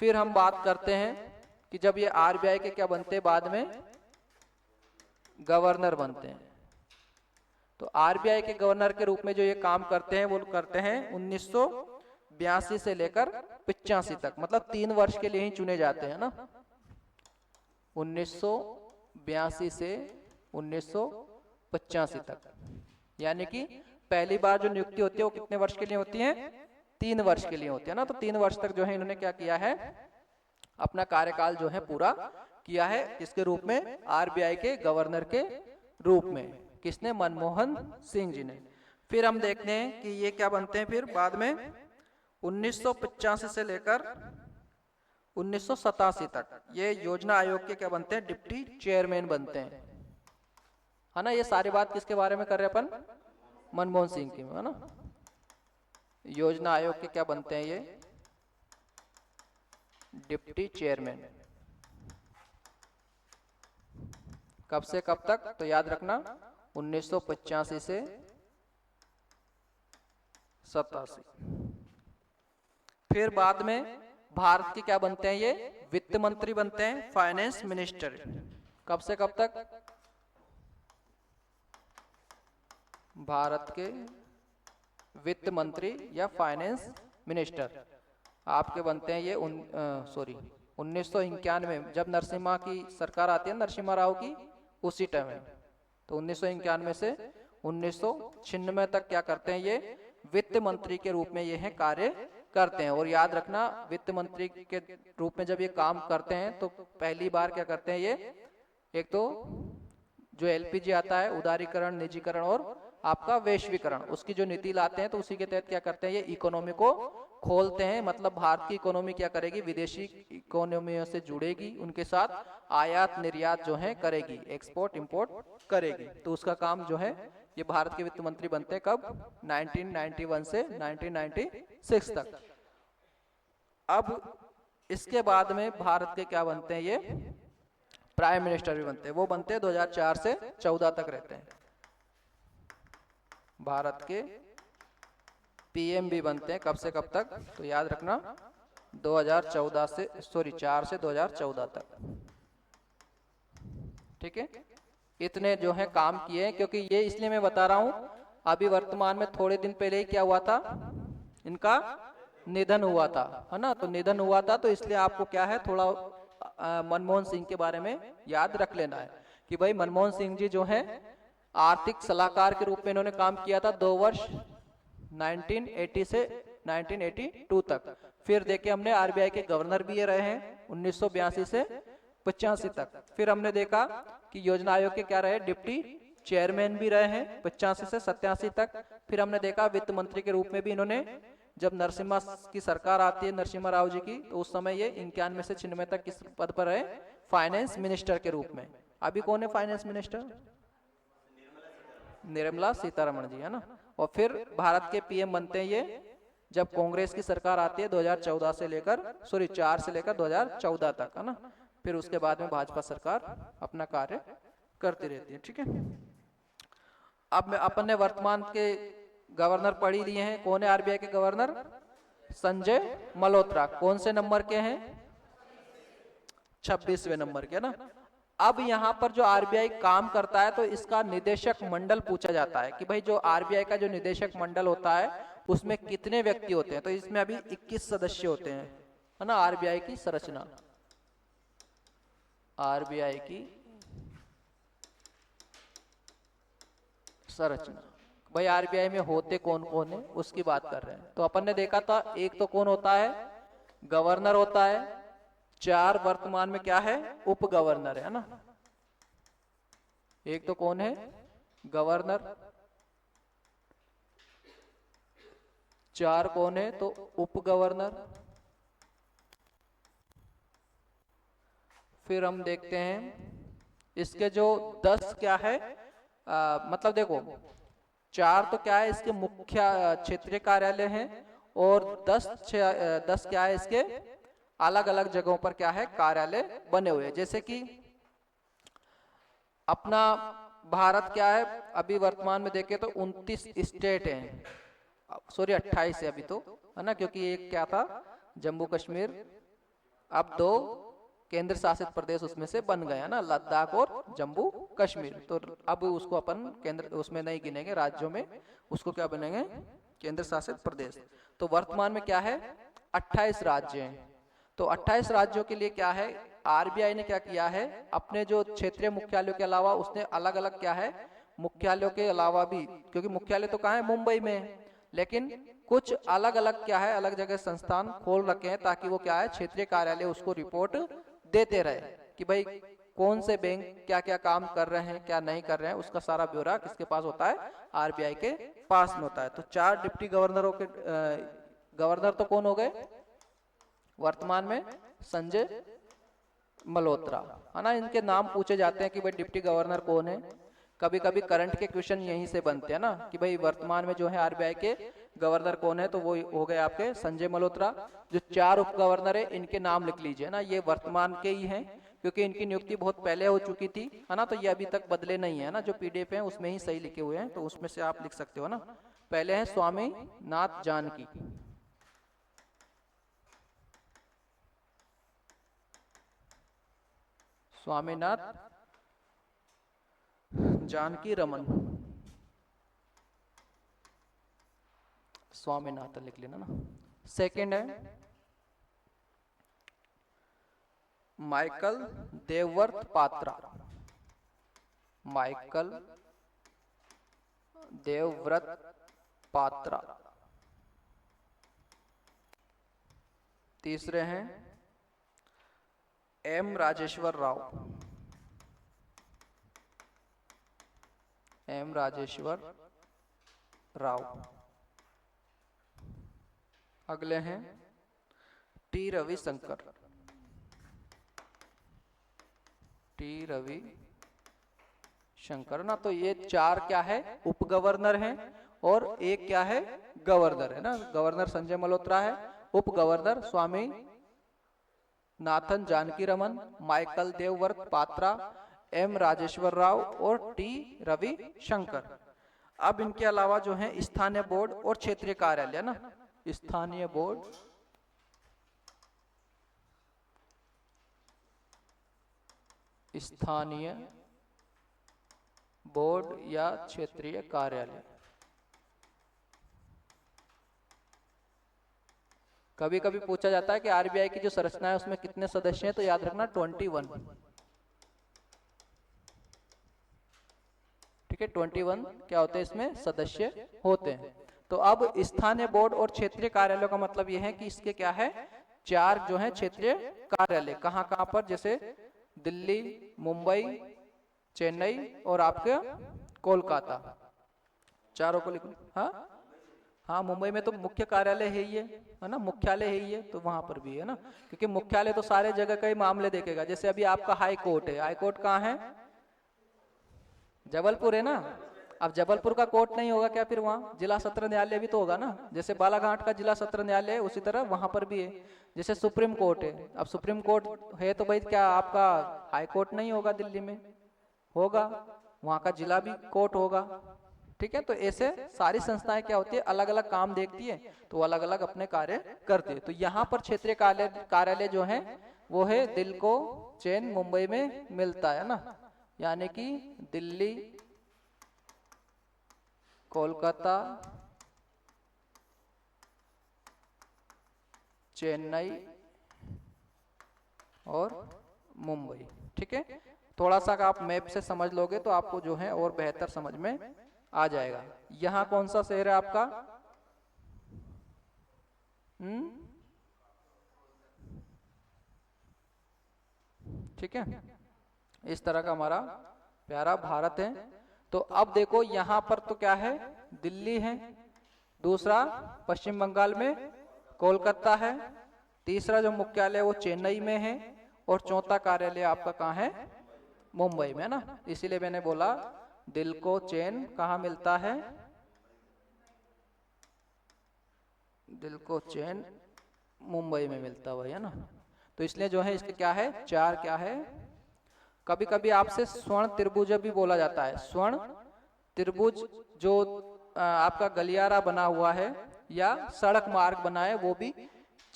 फिर हम बात करते हैं कि जब ये आरबीआई के क्या बनते हैं, बाद में गवर्नर बनते हैं। तो आरबीआई के गवर्नर के रूप में जो ये काम करते हैं वो करते हैं 1982 से लेकर 85 तक, मतलब 3 वर्ष के लिए ही चुने जाते हैं ना। 1982 से 1985 तक, यानी कि पहली बार जो नियुक्ति होती है वो कितने वर्ष के लिए होती है, 3 वर्ष के लिए होती है ना। तो 3 वर्ष तक जो है इन्होंने क्या किया है, अपना कार्यकाल जो है पूरा किया है, इसके रूप में आरबीआई के गवर्नर के रूप में, किसने, मनमोहन सिंह जी ने। फिर हम देखते हैं कि ये क्या बनते हैं फिर बाद में 1985 से लेकर 1987 तक ये योजना आयोग के क्या बनते हैं, डिप्टी चेयरमैन बनते हैं, है ना। ये सारी बात किसके बारे में कर रहे हैं अपन, मनमोहन सिंह की, है ना। योजना आयोग के क्या बनते हैं ये, डिप्टी चेयरमैन। कब से कब तक, तो याद रखना 1985 से 87। फिर बाद में भारत के क्या बनते हैं, ये वित्त मंत्री बनते हैं, फाइनेंस मिनिस्टर। कब से कब तक, भारत के वित्त मंत्री या फाइनेंस मिनिस्टर आपके बनते हैं ये 1991 जब नरसिम्हा की सरकार आती है, नरसिम्हा राव की, उसी टाइम में। तो 1991 से 1996 तक क्या करते हैं, ये वित्त मंत्री के रूप में ये है कार्य करते हैं। और याद रखना वित्त मंत्री के रूप में जब ये काम करते हैं तो पहली बार क्या करते हैं, ये एक तो जो एलपीजी आता है, उदारीकरण, निजीकरण और आपका वैश्वीकरण, उसकी जो नीति लाते हैं तो उसी के तहत क्या करते हैं, ये इकोनॉमी को खोलते हैं। मतलब भारत की इकोनॉमी क्या करेगी, विदेशी इकोनॉमियों से जुड़ेगी, उनके साथ आयात निर्यात जो है करेगी, एक्सपोर्ट इंपोर्ट करेगी। तो उसका काम जो है ये भारत के वित्त मंत्री बनते हैं कब, 1991 से 1996 तक। अब इसके बाद में भारत के क्या बनते हैं, ये प्राइम मिनिस्टर भी बनते हैं, वो बनते हैं 2004 से 14 तक रहते हैं। भारत के पीएम भी बनते हैं कब से कब तक, तो याद रखना 4 से 2014 तक, ठीक है। इतने जो है काम किए हैं, क्योंकि ये इसलिए मैं बता रहा हूं, अभी वर्तमान में थोड़े दिन पहले ही क्या हुआ था, इनका निधन हुआ था, है ना। तो निधन हुआ था तो इसलिए आपको क्या है थोड़ा मनमोहन सिंह के बारे में याद रख लेना है कि भाई मनमोहन सिंह जी जो है आर्थिक सलाहकार के रूप में इन्होंने काम किया था 2 वर्ष 1980 से 1982 तक। फिर देखे हमने आरबीआई के गवर्नर भी ये रहे हैं 1982 से 85 तक। फिर हमने देखा कि योजना आयोग के क्या रहे, डिप्टी चेयरमैन भी रहे हैं 85 से 87 तक। फिर हमने देखा वित्त मंत्री के रूप में भी इन्होंने जब नरसिम्हा की सरकार आती है, नरसिम्हा राव जी की, तो उस समय ये 91 से 96 तक किस पद पर रहे? फाइनेंस मिनिस्टर के रूप में। अभी कौन है फाइनेंस मिनिस्टर? निर्मला सीतारमण जी, है ना। और फिर भारत के पीएम बनते हैं ये जब कांग्रेस की सरकार आती है 2014 से लेकर 4 से लेकर 2014 तक, है ना। फिर उसके बाद में भाजपा सरकार अपना कार्य करती रहती है, ठीक है। अब अपन ने वर्तमान के गवर्नर पढ़ ही लिए हैं। कौन है आरबीआई के गवर्नर? संजय मल्होत्रा। कौन से नंबर के हैं? 26वें नंबर के, ना। अब यहाँ पर जो आरबीआई काम करता है तो इसका निदेशक मंडल पूछा जाता है कि भाई जो आरबीआई का जो निदेशक मंडल होता है उसमें कितने व्यक्ति होते हैं? तो इसमें अभी 21 सदस्य होते हैं, है ना। आरबीआई की संरचना, आरबीआई की संरचना, भाई आरबीआई में होते कौन कौन है उसकी बात कर रहे हैं। तो अपन ने देखा था एक तो कौन होता है? गवर्नर होता है। 4 वर्तमान में क्या है? उप गवर्नर, है ना। एक तो कौन है? गवर्नर। 4 कौन है? तो उप गवर्नर। फिर हम देखते हैं इसके जो 10 क्या है, मतलब देखो 4 तो क्या है इसके मुख्य क्षेत्रीय कार्यालय हैं, और 10 क्या है इसके अलग अलग जगहों पर क्या है कार्यालय बने हुए हैं। जैसे कि अपना भारत क्या है अभी वर्तमान में देखें तो 29 स्टेट हैं, 28 है अभी तो, है ना, क्योंकि एक क्या था जम्मू कश्मीर, अब 2 केंद्र शासित प्रदेश उसमें से बन गया ना, लद्दाख और जम्मू कश्मीर। तो अब उसको अपन केंद्र उसमें नहीं गिनेंगे राज्यों में, उसको क्या बनेंगे? केंद्र शासित प्रदेश। तो वर्तमान में क्या है 28 राज्य हैं। तो 28 राज्यों के लिए क्या है आरबीआई ने क्या किया है, अपने जो क्षेत्रीय मुख्यालयों के अलावा उसने अलग अलग क्या है मुख्यालयों के अलावा भी, क्योंकि मुख्यालय तो कहाँ है मुंबई में, लेकिन कुछ अलग अलग क्या है अलग जगह संस्थान खोल रखे हैं ताकि वो क्या है क्षेत्रीय कार्यालय उसको रिपोर्ट देते रहे कि भाई कौन से बैंक क्या क्या काम कर रहे हैं क्या नहीं कर रहे हैं, उसका सारा ब्यौरा किसके पास होता है? आरबीआई के पास में होता है। तो 4 डिप्टी गवर्नरों के गवर्नर तो कौन हो गए वर्तमान में? संजय मल्होत्रा, है ना। इनके नाम पूछे जाते हैं कि भाई डिप्टी गवर्नर कौन है। कभी कभी करंट के क्वेश्चन यहीं से बनते हैं ना कि भाई वर्तमान में जो है आरबीआई के गवर्नर कौन है, तो वो हो गए आपके संजय मल्होत्रा। जो 4 उप गवर्नर है इनके नाम लिख लीजिए ना, ये वर्तमान के ही हैं क्योंकि इनकी नियुक्ति बहुत पहले हो चुकी थी, है ना। तो ये अभी तक बदले नहीं है ना, जो पीडीएफ है उसमें ही सही लिखे हुए हैं, तो उसमें से आप लिख सकते हो ना। पहले है स्वामीनाथ जानकी, स्वामीनाथ जानकी रमन, स्वामीनाथन लिख लेना ना। सेकंड है माइकल देवव्रत पात्रा, माइकल देवव्रत पात्रा। तीसरे हैं एम राजेश्वर राव, एम राजेश्वर राव। अगले हैं टी रविशंकर, टी रविशंकर ना। तो ये 4 क्या है उप गवर्नर हैं और एक क्या है गवर्नर, है ना। गवर्नर संजय मल्होत्रा है, उप governor Swaminathan Janakiraman, Michael Debabrata Patra, M Rajeshwar Rao और टी रविशंकर। अब इनके अलावा जो है स्थानीय बोर्ड और क्षेत्रीय कार्यालय ना, स्थानीय बोर्ड, स्थानीय बोर्ड या क्षेत्रीय कार्यालय। कभी कभी पूछा जाता है कि आरबीआई की जो संरचना है उसमें कितने सदस्य हैं, तो याद रखना 21, ठीक है। 21 क्या होते हैं इसमें सदस्य होते हैं। तो अब स्थानीय बोर्ड और क्षेत्रीय कार्यालयों का मतलब यह है कि इसके क्या है 4 जो है क्षेत्रीय कार्यालय, कहाँ कहाँ पर, जैसे दिल्ली, मुंबई, चेन्नई और आपके कोलकाता, चारों को लिखो। हाँ हाँ, मुंबई में तो मुख्य कार्यालय है ही है ना, मुख्यालय है ही है, तो वहां पर भी है ना, क्योंकि मुख्यालय तो सारे जगह का ही मामले देखेगा। जैसे अभी आपका हाई कोर्ट है, हाई कोर्ट कहाँ है? जबलपुर है ना। अब जबलपुर का कोर्ट नहीं होगा क्या फिर वहाँ जिला सत्र न्यायालय भी तो होगा ना, जैसे बालाघाट का जिला सत्र न्यायालय है उसी तरह वहां पर भी है। जैसे सुप्रीम कोर्ट है, अब सुप्रीम कोर्ट है तो भाई क्या आपका हाई कोर्ट नहीं होगा दिल्ली में? होगा, वहां का जिला भी कोर्ट होगा। ठीक है, तो ऐसे सारी संस्थाएं क्या होती है, अलग अलग काम देखती है, तो अलग अलग अपने कार्य करती है। तो यहाँ पर क्षेत्रीय कार्यालय जो है वो है दिल को चैन मुंबई में मिलता है ना, यानी कि दिल्ली, कोलकाता, चेन्नई और मुंबई। ठीक है, थोड़ा सा आप मैप से समझ लोगे तो आपको जो है और बेहतर समझ में आ जाएगा। यहाँ कौन सा शहर है आपका? ठीक है, इस तरह का हमारा प्यारा भारत है। तो अब देखो यहाँ पर तो क्या है, दिल्ली है, दूसरा पश्चिम बंगाल में कोलकाता है, तीसरा जो मुख्यालय वो चेन्नई में है, और चौथा कार्यालय आपका कहाँ है? मुंबई में ना। इसीलिए मैंने बोला दिल को चैन कहाँ मिलता है? दिल को चैन मुंबई में मिलता हुआ है ना। तो इसलिए जो है इसके क्या है, चार क्या है, कभी कभी आपसे स्वर्ण त्रिभुज भी बोला जाता है। स्वर्ण त्रिभुज जो आपका गलियारा बना हुआ है या सड़क मार्ग बना है, वो भी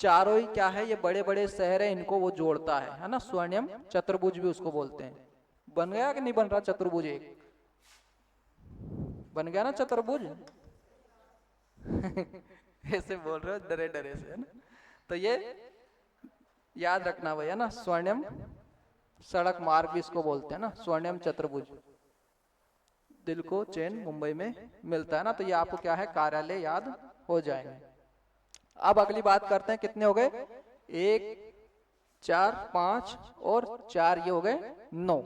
चारों ही क्या है, ये बड़े बड़े शहर है, इनको वो जोड़ता है ना। स्वर्णिम चतुर्भुज भी उसको बोलते हैं। बन गया कि नहीं बन रहा चतुर्भुज? एक बन गया ना चतुर्भुज। ऐसे बोल रहे हो डरे डरे से, है ना। तो ये याद रखना भैया ना, स्वर्णिम सड़क मार्ग भी इसको बोलते हैं ना, स्वर्णिम चतुर्भुज। दिल को चैन मुंबई में मिलता है ना। तो ये आपको क्या है, कार्यालय याद हो जाएंगे। अब अगली बात करते हैं, कितने हो गए? 1 4 5 और 4 ये हो गए 9।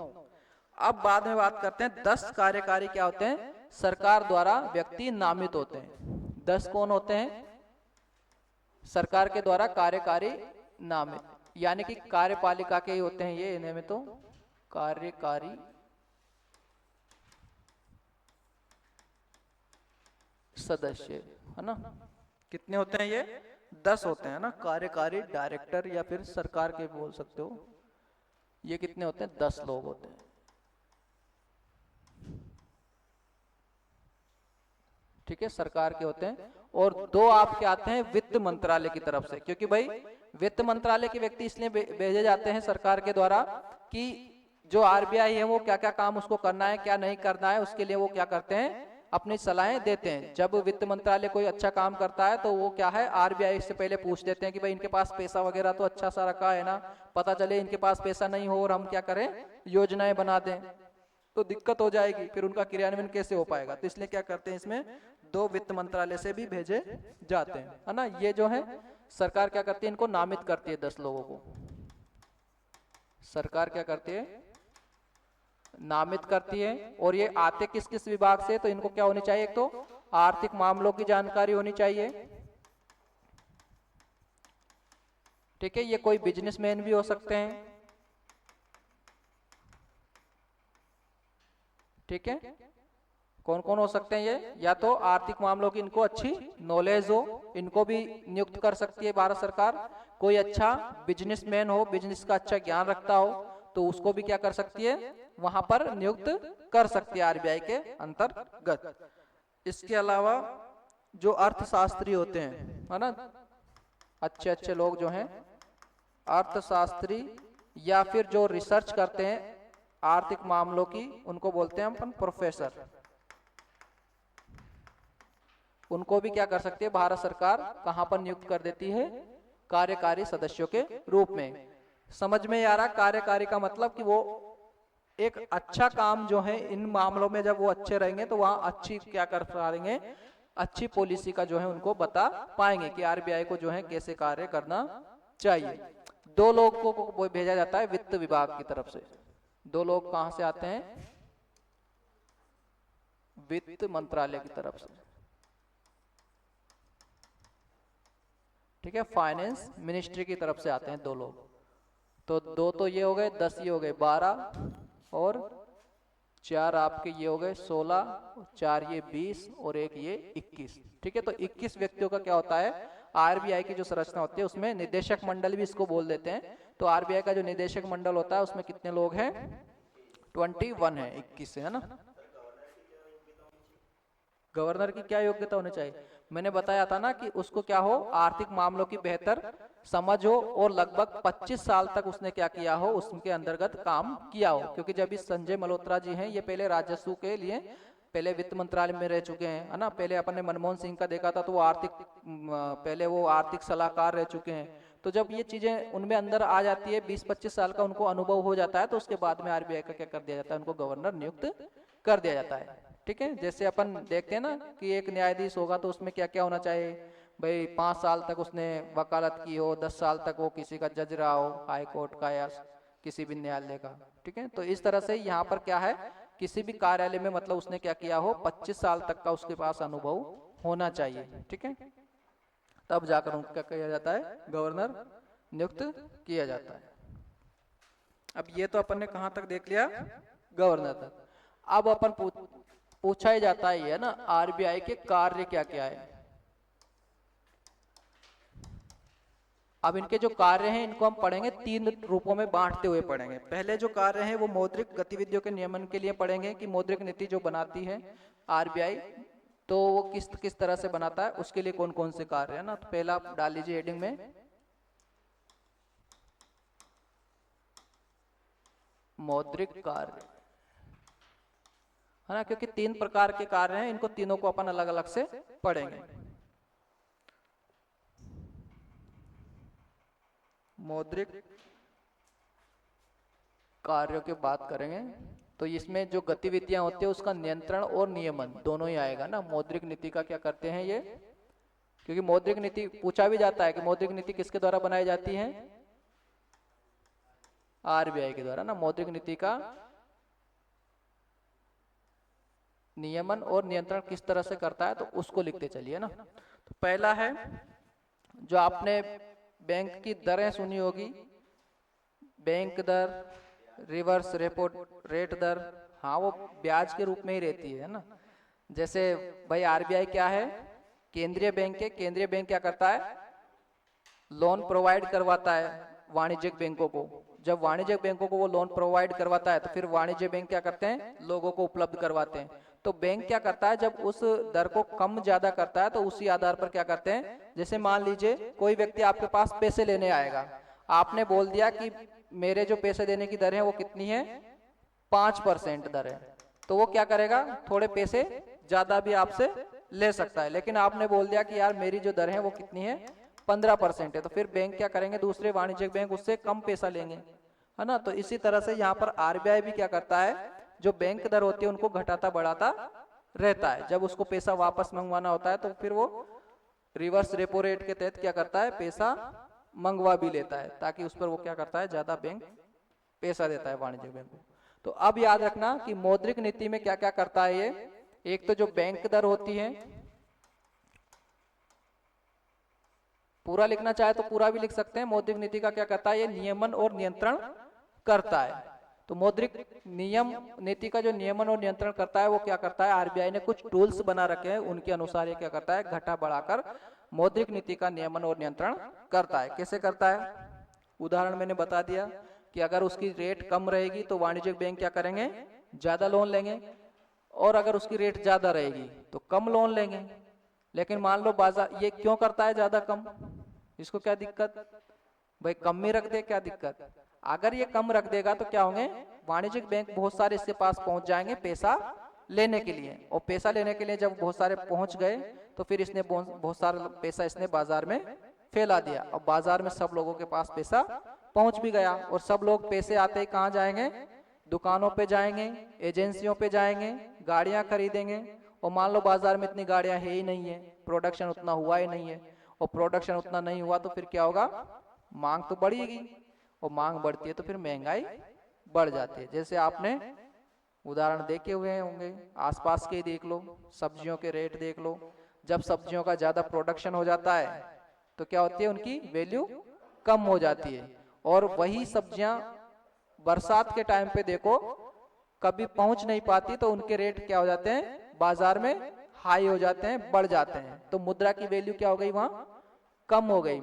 अब बाद में बात करते हैं 10 कार्यकारी क्या होते हैं, सरकार द्वारा व्यक्ति नामित होते हैं। 10 कौन होते हैं? सरकार के द्वारा कार्यकारी नामित, यानी कि कार्यपालिका के ही होते हैं ये, इन्हें में तो कार्यकारी सदस्य, है ना। कितने होते हैं ये? 10 होते हैं ना, कार्यकारी डायरेक्टर या फिर सरकार के बोल सकते हो। ये कितने होते हैं? 10 लोग होते हैं। ठीक है, सरकार के होते हैं। और 2 आपके आते हैं वित्त मंत्रालय की तरफ से, क्योंकि भाई वित्त मंत्रालय के व्यक्ति इसलिए भेजे जाते हैं सरकार के द्वारा कि जो आरबीआई है वो क्या क्या काम उसको करना है, क्या नहीं करना है, उसके लिए वो क्या करते हैं, अपनी सलाहें देते हैं। जब वित्त मंत्रालय कोई अच्छा काम करता है तो वो क्या है, आरबीआई से पहले पूछ देते हैं कि भाई इनके पास पैसा वगैरह तो अच्छा सा रखा है ना, पता चले इनके पास पैसा नहीं हो और हम क्या करें, योजनाएं बना दें तो दिक्कत हो जाएगी, फिर उनका क्रियान्वयन कैसे हो पाएगा। तो इसलिए क्या करते हैं, इसमें 2 वित्त मंत्रालय से भी भेजे जाते हैं, है ना। ये जो है सरकार क्या करती है, इनको नामित करती है 10 लोगों को। सरकार क्या करती है, नामित करती है। और ये आते किस किस विभाग से, तो इनको क्या होनी चाहिए, एक तो आर्थिक मामलों की जानकारी होनी चाहिए। ठीक है, ये कोई बिजनेसमैन भी हो सकते हैं। ठीक है, कौन कौन हो सकते हैं ये, या तो आर्थिक मामलों की इनको अच्छी नॉलेज हो, इनको भी नियुक्त कर सकती है भारत सरकार। कोई अच्छा बिजनेसमैन हो, बिजनेस का अच्छा ज्ञान रखता हो, तो उसको भी क्या कर सकती है, वहां पर नियुक्त कर सकती है आरबीआई के अंतर्गत। इसके अलावा जो अर्थशास्त्री होते हैं, है ना, अच्छे अच्छे लोग जो हैं अर्थशास्त्री, या फिर जो रिसर्च करते हैं आर्थिक मामलों की, उनको बोलते हैं अपन प्रोफेसर। उनको भी क्या कर सकती है भारत सरकार, कहां पर नियुक्त कर देती है, कार्यकारी सदस्यों के रूप में। समझ में आ रहा, कार्यकारी का मतलब कि वो एक अच्छा काम जो है इन मामलों में, जब वो अच्छे रहेंगे तो वहां अच्छी क्या कर पाएंगे, अच्छी पॉलिसी का जो है उनको बता पाएंगे कि आरबीआई को जो है कैसे कार्य करना चाहिए। 2 लोग को भेजा जाता है वित्त विभाग की तरफ से। 2 लोग कहां से आते हैं, वित्त मंत्रालय की तरफ से। ठीक है, फाइनेंस मिनिस्ट्री की तरफ से आते हैं 2 लोग। तो 2 तो ये हो गए, 10 ये हो गए 12, और 4 आपके ये हो गए 16, 4 ये 20 और 1 ये 21। ठीक है, तो 21 व्यक्तियों का क्या होता है, आरबीआई की जो संरचना होती है उसमें निदेशक मंडल भी इसको बोल देते हैं। तो आरबीआई का जो निदेशक मंडल होता है उसमें कितने लोग हैं, 21 है, 21 है ना। गवर्नर की क्या योग्यता होनी चाहिए, मैंने बताया था ना कि उसको क्या हो, आर्थिक मामलों की बेहतर समझ हो और लगभग 25 साल तक उसने क्या किया हो, उसके अंतर्गत काम किया हो। क्योंकि जब इस संजय मल्होत्रा जी हैं, ये पहले राजस्व के लिए पहले वित्त मंत्रालय में रह चुके हैं, है ना। पहले अपन ने मनमोहन सिंह का देखा था तो वो पहले वो आर्थिक सलाहकार रह चुके हैं। तो जब ये चीजें उनमें अंदर आ जाती है, 20-25 साल का उनको अनुभव हो जाता है, तो उसके बाद में आरबीआई का क्या कर दिया जाता है, उनको गवर्नर नियुक्त कर दिया जाता है। ठीक है, जैसे अपन देखते हैं ना कि एक न्यायाधीश होगा तो उसमें क्या क्या होना चाहिए भाई, 5 साल तक उसने वकालत की हो, 10 साल तक वो किसी का जज रहा हो, हाई कोर्ट का या किसी भी न्यायालय का। ठीक है, तो इस तरह से यहाँ पर क्या है, किसी भी कार्यालय में मतलब उसने क्या किया हो, 25 साल तक का उसके पास अनुभव होना चाहिए। ठीक है, तब जाकर उनको क्या किया जाता है, गवर्नर नियुक्त किया जाता है। अब ये तो अपन ने कहाँ तक देख लिया, गवर्नर तक। अब अपन पूछा ही जाता है ना, आरबीआई के कार्य क्या क्या है। अब इनके जो कार्य हैं इनको हम पढ़ेंगे 3 रूपों में बांटते हुए पढ़ेंगे। पहले जो कार्य हैं वो मौद्रिक गतिविधियों के नियमन के लिए पढ़ेंगे कि मौद्रिक नीति जो बनाती है आरबीआई, तो वो किस किस तरह से बनाता है, उसके लिए कौन कौन से कार्य है ना। तो पहला आप डाल लीजिए हेडिंग में, मौद्रिक कार्य, है ना। क्योंकि 3 प्रकार के कार्य हैं, इनको तीनों को अपन अलग अलग से पढ़ेंगे। मौद्रिक कार्यों की बात करेंगे तो इसमें जो गतिविधियां होती है उसका नियंत्रण और नियमन दोनों ही आएगा ना। मौद्रिक नीति का क्या करते हैं ये, क्योंकि मौद्रिक नीति पूछा भी जाता है कि मौद्रिक नीति किसके द्वारा बनाई जाती है, आरबीआई के द्वारा ना। मौद्रिक नीति का नियमन और नियंत्रण किस तरह से करता है, तो उसको लिखते चलिए ना। तो पहला है, जो आपने बैंक की दरें सुनी होगी, बैंक दर, रिवर्स रेपो रेट दर, हाँ वो ब्याज के रूप में ही रहती है ना। जैसे भाई आरबीआई क्या है, केंद्रीय बैंक है। केंद्रीय बैंक क्या करता है, लोन प्रोवाइड करवाता है वाणिज्यिक बैंकों को। जब वाणिज्यिक बैंकों को वो लोन प्रोवाइड करवाता है तो फिर वाणिज्य बैंक क्या करते हैं, लोगों को उपलब्ध करवाते हैं। तो बैंक क्या करता है, जब उस दर को कम ज्यादा करता है तो उसी आधार पर क्या करते हैं, जैसे मान लीजिए कोई व्यक्ति आपके पास पैसे लेने आएगा, आपने बोल दिया कि मेरे जो पैसे देने की दर है वो कितनी है, 5% दर है, तो वो क्या करेगा, थोड़े पैसे ज्यादा भी आपसे ले सकता है। लेकिन आपने बोल दिया कि यार मेरी जो दर है वो कितनी है, 15% है, तो फिर बैंक क्या करेंगे, दूसरे वाणिज्यिक बैंक उससे कम पैसा लेंगे, है ना। तो इसी तरह से यहाँ पर आरबीआई भी क्या करता है, जो बैंक दर होती है उनको घटाता बढ़ाता रहता है। जब उसको पैसा वापस मंगवाना होता है तो फिर वो रिवर्स रेपो रेट के तहत क्या करता है, पैसा मंगवा भी लेता है, ताकि उस पर वो क्या करता है, ज्यादा बैंक पैसा देता है वाणिज्यिक बैंक को। तो अब याद रखना कि मौद्रिक नीति में क्या क्या करता है ये, एक तो जो बैंक दर होती है, पूरा लिखना चाहे तो पूरा भी लिख सकते हैं। मौद्रिक नीति का क्या करता है, ये नियमन और नियंत्रण करता है। तो मौद्रिक नियम नीति का जो नियमन और नियंत्रण करता है वो क्या करता है, आरबीआई ने कुछ टूल्स बना रखे हैं, उनके अनुसार ये क्या करता है, घटा बढ़ाकर मौद्रिक नीति का नियमन और नियंत्रण करता है। कैसे करता है, उदाहरण मैंने बता दिया कि अगर उसकी रेट कम रहेगी तो वाणिज्यिक बैंक क्या करेंगे, ज्यादा लोन लेंगे, और अगर उसकी रेट ज्यादा रहेगी तो कम लोन लेंगे। लेकिन मान लो बाजार ये क्यों करता है ज्यादा कम, इसको क्या दिक्कत, भाई कम में रख दे, क्या दिक्कत। अगर ये कम रख देगा तो क्या होंगे, वाणिज्यिक बैंक बहुत सारे इसके पास पहुंच जाएंगे पैसा लेने के लिए, और पैसा लेने के लिए जब बहुत सारे पहुंच गए तो फिर इसने बहुत सारा पैसा इसने बाजार में फैला दिया, और बाजार में सब लोगों के पास पैसा पहुंच भी गया, और सब लोग पैसे आते ही कहाँ जाएंगे, दुकानों पे जाएंगे, एजेंसियों पे जाएंगे, गाड़ियां खरीदेंगे। और मान लो बाजार में इतनी गाड़ियां है ही नहीं है, प्रोडक्शन उतना हुआ ही नहीं है, और प्रोडक्शन उतना नहीं हुआ तो फिर क्या होगा, मांग तो बढ़ेगी, और मांग बढ़ती है तो फिर महंगाई बढ़ जाती है। जैसे आपने उदाहरण देखे हुए होंगे, आसपास के देख लो, सब्जियों के रेट देख लो, जब सब्जियों का ज्यादा प्रोडक्शन हो जाता है तो क्या होती है, उनकी वैल्यू कम हो जाती है। और वही सब्जियां बरसात के टाइम पे देखो कभी पहुंच नहीं पाती, तो उनके रेट क्या हो जाते हैं, बाजार में हाई हो जाते हैं, बढ़ जाते हैं। तो मुद्रा की वैल्यू क्या हो गई, वहां कम हो गई।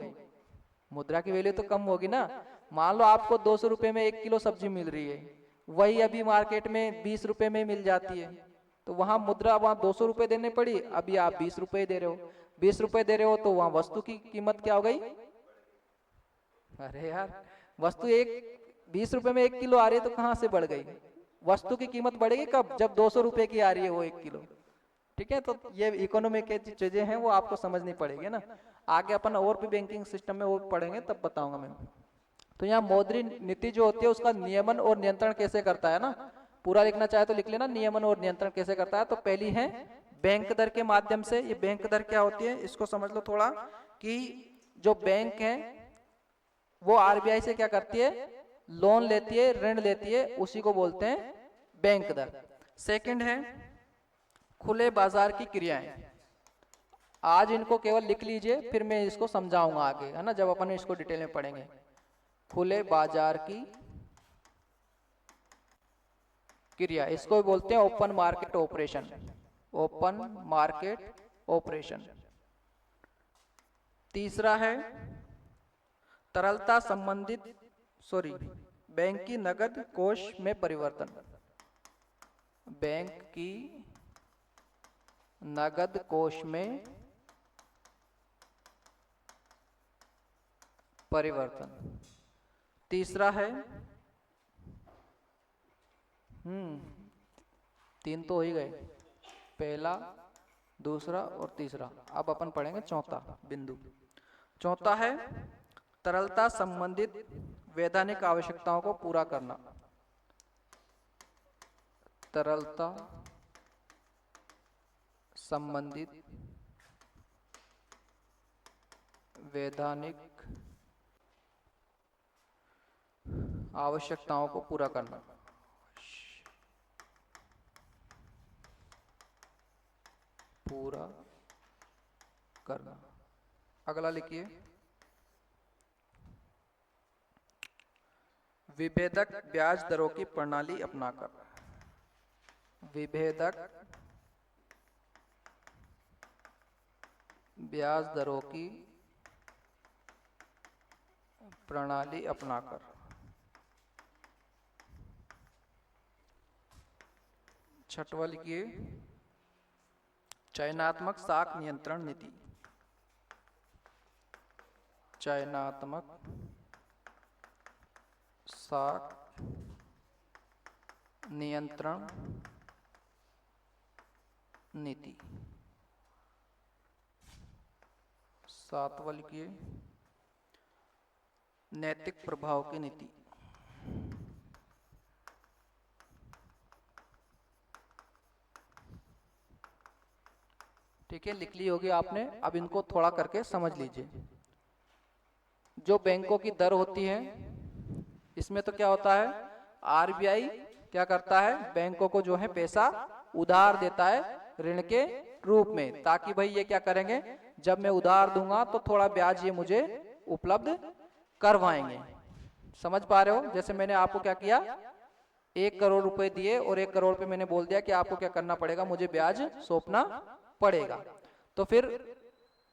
मुद्रा की वैल्यू तो कम होगी ना। मान लो आपको 200 रुपए में 1 किलो सब्जी मिल रही है, वही अभी मार्केट में 20 रुपए में मिल जाती है, तो वहां मुद्रा वहां 200 रुपए देने पड़ी, अभी आप 20 रुपए दे रहे हो। 20 रुपए दे रहे हो तो वहां वस्तु की कीमत क्या हो गई, अरे यार वस्तु एक 20 रुपए में 1 किलो आ रही है तो कहां से बढ़ गई, वस्तु की कीमत बढ़ेगी कब, जब 200 रुपए की आ रही है वो 1 किलो। ठीक है, तो ये इकोनॉमी की चीजें हैं वो आपको समझनी पड़ेगी ना। आगे अपन और भी बैंकिंग सिस्टम में वो पढ़ेंगे तब बताऊंगा मैं। तो यहाँ मौद्रिक नीति जो होती है उसका नियमन और नियंत्रण कैसे करता है ना, पूरा लिखना चाहे तो लिख लेना, नियमन और नियंत्रण कैसे करता है। तो पहली है बैंक दर के माध्यम से। ये बैंक दर क्या होती है इसको समझ लो थोड़ा, कि जो बैंक है वो आरबीआई से क्या करती है, लोन लेती है, ऋण लेती है, उसी को बोलते हैं बैंक दर। सेकंड है खुले बाजार की क्रियाएं। आज इनको केवल लिख लीजिए, फिर मैं इसको समझाऊंगा आगे, है ना, जब अपन इसको डिटेल में पढ़ेंगे। खुले बाजार की क्रिया, इसको बोलते हैं open market operation. Open market operation. तीसरा है तरलता संबंधित बैंक की नगद कोष में परिवर्तन। बैंक की नगद कोष में परिवर्तन। तीसरा है 3 तो हो ही गए, पहला, दूसरा और तीसरा। अब अपन पढ़ेंगे चौथा बिंदु। चौथा है तरलता संबंधित वैधानिक आवश्यकताओं को पूरा करना। तरलता संबंधित वैधानिक आवश्यकताओं को पूरा करना। पूरा करना। अगला लिखिए विभेदक ब्याज दरों की प्रणाली अपनाकर। विभेदक ब्याज दरों की प्रणाली अपनाकर। छठवा लिखिए चयनात्मक साख नियंत्रण नीति। चयनात्मक साख नियंत्रण नीति। सातवां लिखिए नैतिक प्रभाव की नीति। ठीक है, लिख ली होगी आपने। अब इनको थोड़ा करके समझ लीजिए। जो बैंकों की दर होती है, इसमें तो क्या होता है, आरबीआई क्या करता है, बैंकों को जो है पैसा उधार देता है ऋण के रूप में, ताकि भाई ये क्या करेंगे, जब मैं उधार दूंगा तो थोड़ा ब्याज ये मुझे उपलब्ध करवाएंगे। समझ पा रहे हो? जैसे मैंने आपको क्या किया, 1 करोड़ रुपए दिए और 1 करोड़ पे मैंने बोल दिया कि आपको क्या करना पड़ेगा, मुझे ब्याज सौंपना पड़ेगा। तो फिर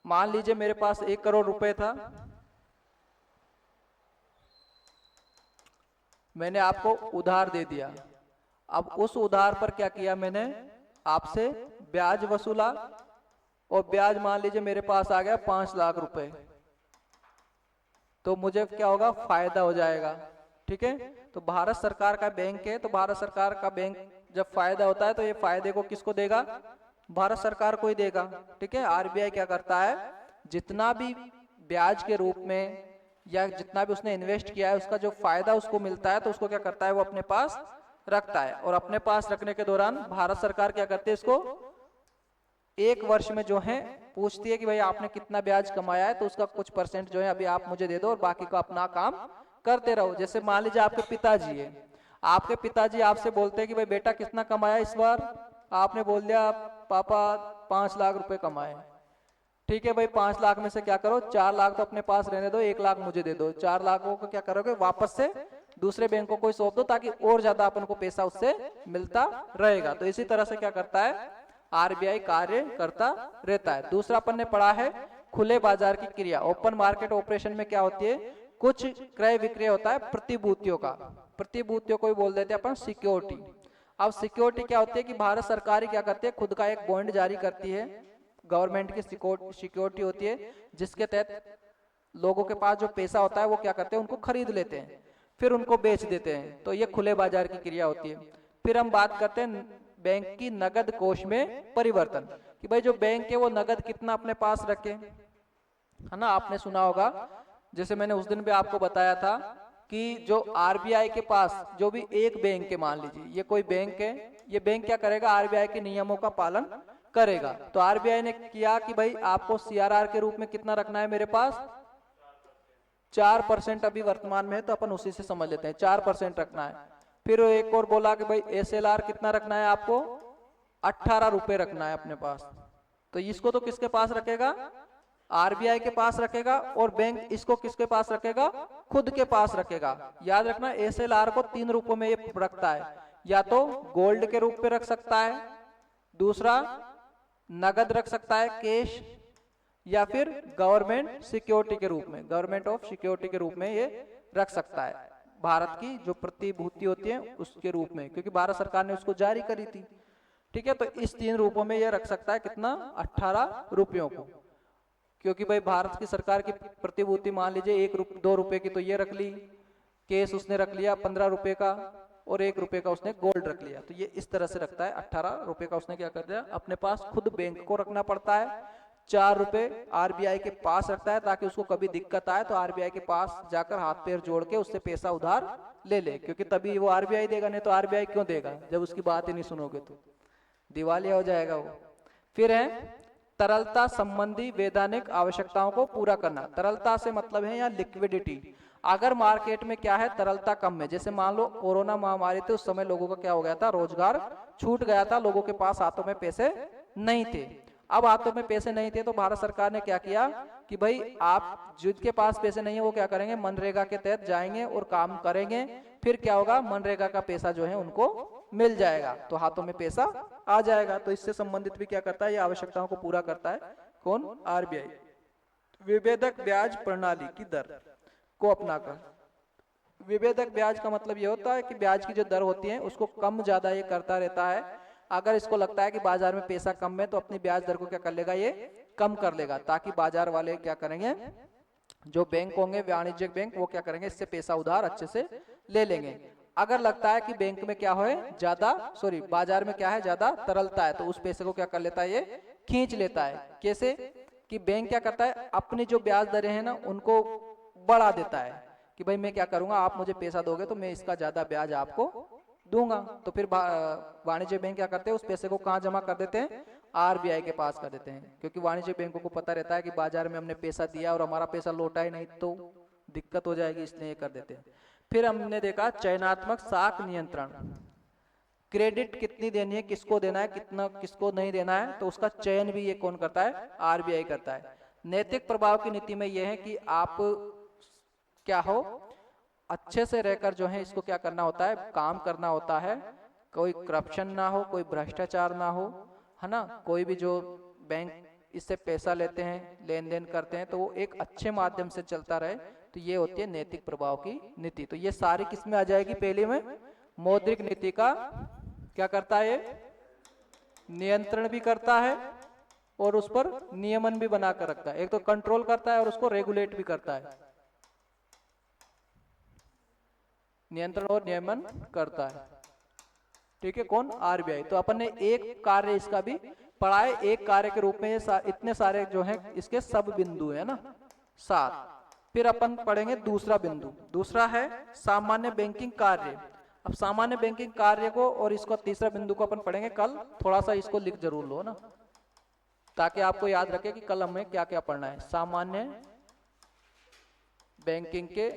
मान लीजिए मेरे पास 1 करोड़ रुपए था, मैंने आपको उधार दे दिया। अब उस उधार पर क्या किया, मैंने आपसे ब्याज वसूला और ब्याज मान लीजिए मेरे पास आ गया 5 लाख रुपए, तो मुझे क्या होगा, फायदा हो जाएगा। ठीक है, तो भारत सरकार का बैंक है, तो भारत सरकार का बैंक जब फायदा होता है तो ये फायदे को किसको देगा, भारत सरकार को ही देगा। ठीक है, आरबीआई क्या करता है, जितना भी ब्याज के रूप में या जितना भी उसने इन्वेस्ट किया है उसका जो फायदा उसको मिलता है, तो उसको क्या करता है, वो अपने पास रखता है। और अपने पास रखने के दौरान भारत सरकार क्या करती है, इसको 1 वर्ष में जो है पूछती है कि भाई आपने कितना ब्याज कमाया है, तो उसका कुछ % जो है अभी आप मुझे दे दो और बाकी को अपना काम करते रहो। जैसे मान लीजिए आपके पिताजी है, आपके पिताजी आपसे बोलते हैं कि भाई बेटा कितना कमाया इस बार, आपने बोल दिया पापा 5 लाख रुपए कमाए, ठीक है भाई, 5 लाख में से क्या करो, 4 लाख तो अपने पास रहने दो, 1 लाख मुझे दे दो, 4 लाखों को क्या करोगे, वापस से दूसरे बैंकों को सौंप दो, ताकि और ज्यादा अपन को पैसा उससे मिलता रहेगा। तो इसी तरह से क्या करता है, आरबीआई कार्य करता रहता है। दूसरा अपन ने पढ़ा है खुले बाजार की क्रिया। ओपन मार्केट ऑपरेशन में क्या होती है, कुछ क्रय विक्रय होता है प्रतिभूतियों का, प्रतिभूतियों को भी बोल देते हैं अपन सिक्योरिटी। अब सिक्योरिटी क्या होती है कि भारत सरकार ही क्या करती है, खुद का एक बॉन्ड जारी करती है, गवर्नमेंट की सिक्योरिटी होती है, जिसके तहत लोगों के पास जो पैसा होता है वो क्या करते हैं, उनको खरीद लेते हैं, फिर उनको बेच देते हैं। तो ये खुले बाजार की क्रिया होती है। फिर हम बात करते हैं बैंक की नगद कोष में परिवर्तन, कि भाई जो बैंक है वो नगद कितना अपने पास रखे, है ना। आपने सुना होगा, जैसे मैंने उस दिन भी आपको बताया था कि जो आरबीआई के पास जो भी एक बैंक है, मान लीजिए ये कोई बैंक है, ये बैंक क्या करेगा, आरबीआई के नियमों का पालन करेगा। तो आरबीआई ने किया कि भाई आपको सीआरआर के रूप में कितना रखना है मेरे पास, 4% अभी वर्तमान में है, तो अपन उसी से समझ लेते हैं 4% रखना है। फिर एक और बोला कि भाई एसएलआर कितना रखना है आपको, 18 रुपए रखना है अपने पास। तो इसको तो किसके पास रखेगा, आरबीआई के पास रखेगा, और बैंक इसको किसके पास रखेगा, खुद के पास रखेगा। याद रखना एसएलआर को 3 रूपों में ये रखता है, या तो गोल्ड के रूप में रख सकता है, दूसरा नगद रख सकता है कैश, या फिर गवर्नमेंट सिक्योरिटी के रूप में, गवर्नमेंट ऑफ सिक्योरिटी के रूप में ये रख सकता है, भारत की जो प्रतिभूति होती है उसके रूप में, क्योंकि भारत सरकार ने उसको जारी करी थी। ठीक है, तो इस 3 रूपों में ये रख सकता है कितना, 18 रुपयों को, क्योंकि भाई भारत की सरकार की प्रतिभूति मान लीजिए 2 रुपए की, तो ये रख ली, केस उसने रख लिया 15 रुपए का, और 1 रुपए का उसने गोल्ड रख लिया। तो ये इस तरह से रखता है, 18 रुपए का उसने क्या कर दिया अपने पास, खुद बैंक को रखना पड़ता है। 4 रुपए आरबीआई के पास रखता है, ताकि उसको कभी दिक्कत आए तो आरबीआई के पास जाकर हाथ पैर जोड़ के उससे पैसा उधार ले ले, क्योंकि तभी वो आरबीआई देगा, नहीं तो आरबीआई क्यों देगा, जब उसकी बात ही नहीं सुनोगे तो दिवालिया हो जाएगा वो। फिर है तरलता संबंधी वैधानिक आवश्यकताओं को पूरा करना। तरलता से मतलब है यहाँ लिक्विडिटी। अगर मार्केट में क्या है, तरलता कम है, जैसे मान लो कोरोना महामारी थी, उस समय लोगों का क्या हो गया था, रोजगार छूट गया था, लोगों के पास हाथों में पैसे नहीं थे। अब हाथों में पैसे नहीं थे तो भारत सरकार ने क्या किया कि भाई आप जिनके पास पैसे नहीं है वो क्या करेंगे, मनरेगा के तहत जाएंगे और काम करेंगे। फिर क्या होगा, मनरेगा का पैसा जो है उनको मिल जाएगा, तो हाथों में पैसा आ जाएगा। तो इससे संबंधित भी क्या करता है, ये आवश्यकताओं को पूरा करता है कौन, आरबीआई। विभेदक ब्याज प्रणाली की दर को अपनाकर, विभेदक ब्याज का मतलब ये होता है कि ब्याज की जो दर होती है उसको कम ज्यादा ये करता रहता है। अगर इसको लगता है कि बाजार में पैसा कम है तो अपनी ब्याज दर को क्या कर लेगा, ये कम कर लेगा, ताकि बाजार वाले क्या करेंगे, जो बैंक होंगे वाणिज्यिक बैंक, वो क्या करेंगे, इससे पैसा उधार अच्छे से ले लेंगे। अगर लगता है कि बैंक में क्या है ज्यादा, बाजार में क्या है ज्यादा तरलता है, तो उस पैसे को क्या कर लेता है, ये खींच लेता है। कैसे कि बैंक क्या करता है, अपनी जो ब्याज दरें हैं ना उनको बढ़ा देता है, कि भाई मैं क्या करूंगा, आप मुझे पैसा दोगे तो मैं इसका ज्यादा ब्याज आपको दूंगा। तो फिर वाणिज्य बैंक क्या करते हैं, उस पैसे को कहाँ जमा कर देते हैं, आरबीआई के पास कर देते हैं, क्योंकि वाणिज्य बैंकों को पता रहता है कि बाजार में हमने पैसा दिया और हमारा पैसा लौटा ही नहीं तो दिक्कत हो जाएगी, इसलिए ये कर देते हैं। फिर हमने देखा चयनात्मक साख नियंत्रण, क्रेडिट कितनी देनी है, किसको देना है, कितना किसको नहीं देना है, तो उसका चयन भी ये कौन करता है, आरबीआई करता है। नैतिक प्रभाव की नीति में यह है कि आप क्या हो, अच्छे से रहकर जो है इसको क्या करना होता है, काम करना होता है, कोई करप्शन ना हो, कोई भ्रष्टाचार ना हो, है ना। कोई भी जो बैंक इससे पैसा लेते हैं, लेन देन करते हैं, तो वो एक अच्छे माध्यम से चलता रहे, तो ये होती है नैतिक प्रभाव की नीति। तो ये सारी किसमें आ जाएगी, पहले में मौद्रिक नीति का क्या करता है, ये नियंत्रण भी करता है और उस पर नियमन भी बनाकर रखता है। एक तो कंट्रोल करता है और उसको रेगुलेट भी करता है, नियंत्रण और नियमन करता है। ठीक है, कौन, आरबीआई। तो अपन ने एक कार्य इसका भी पढ़ा है, एक कार्य के रूप में ये इतने सारे जो हैं इसके सब बिंदु है ना, 7। फिर अपन पढ़ेंगे दूसरा बिंदु, दूसरा है सामान्य बैंकिंग कार्य। अब सामान्य बैंकिंग कार्य को और इसको तीसरा बिंदु को अपन पढ़ेंगे कल, थोड़ा सा इसको लिख जरूर लो ना, ताकि आपको याद रखे कि कल हमें क्या क्या पढ़ना है। सामान्य बैंकिंग के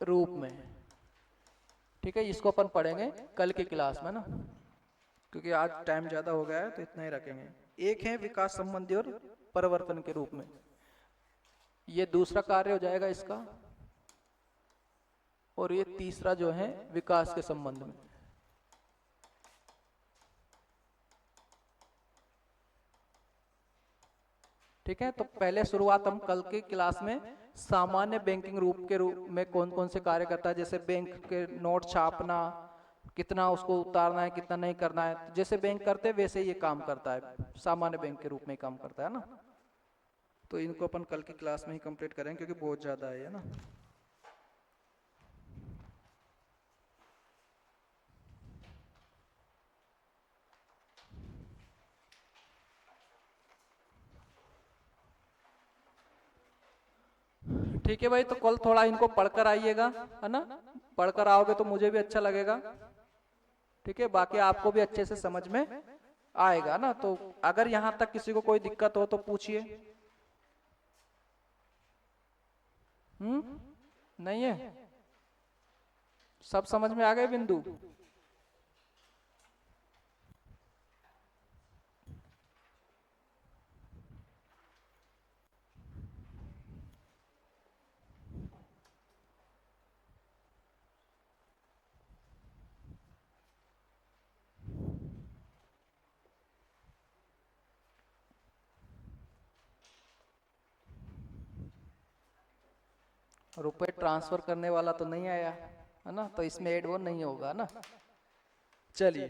रूप में, ठीक है, इसको अपन पढ़ेंगे कल की क्लास में ना, क्योंकि आज टाइम ज्यादा हो गया है तो इतना ही रखेंगे। एक है विकास संबंधी और परिवर्तन के रूप में, ये दूसरा कार्य हो जाएगा इसका, और ये तीसरा जो है विकास के संबंध में। ठीक है, तो पहले शुरुआत हम कल की क्लास में सामान्य बैंकिंग रूप में कौन कौन से कार्य करता है, जैसे बैंक के नोट छापना, कितना उसको उतारना है कितना नहीं करना है, तो जैसे बैंक करते हैं वैसे ये काम करता है, सामान्य बैंक के रूप में काम करता है ना। तो इनको अपन कल की क्लास में ही कंप्लीट करेंगे क्योंकि बहुत ज्यादा है ना। ठीक है भाई, तो कल थोड़ा इनको पढ़कर आइएगा, है ना, पढ़कर आओगे तो मुझे भी अच्छा लगेगा। ठीक है, बाकी आपको भी अच्छे से समझ में आएगा ना। तो अगर यहाँ तक किसी को कोई दिक्कत हो तो पूछिए। नहीं है, सब समझ में आ गए बिंदु? रुपए ट्रांसफर करने वाला तो नहीं आया है ना, तो इसमें एड वो नहीं होगा ना। चलिए।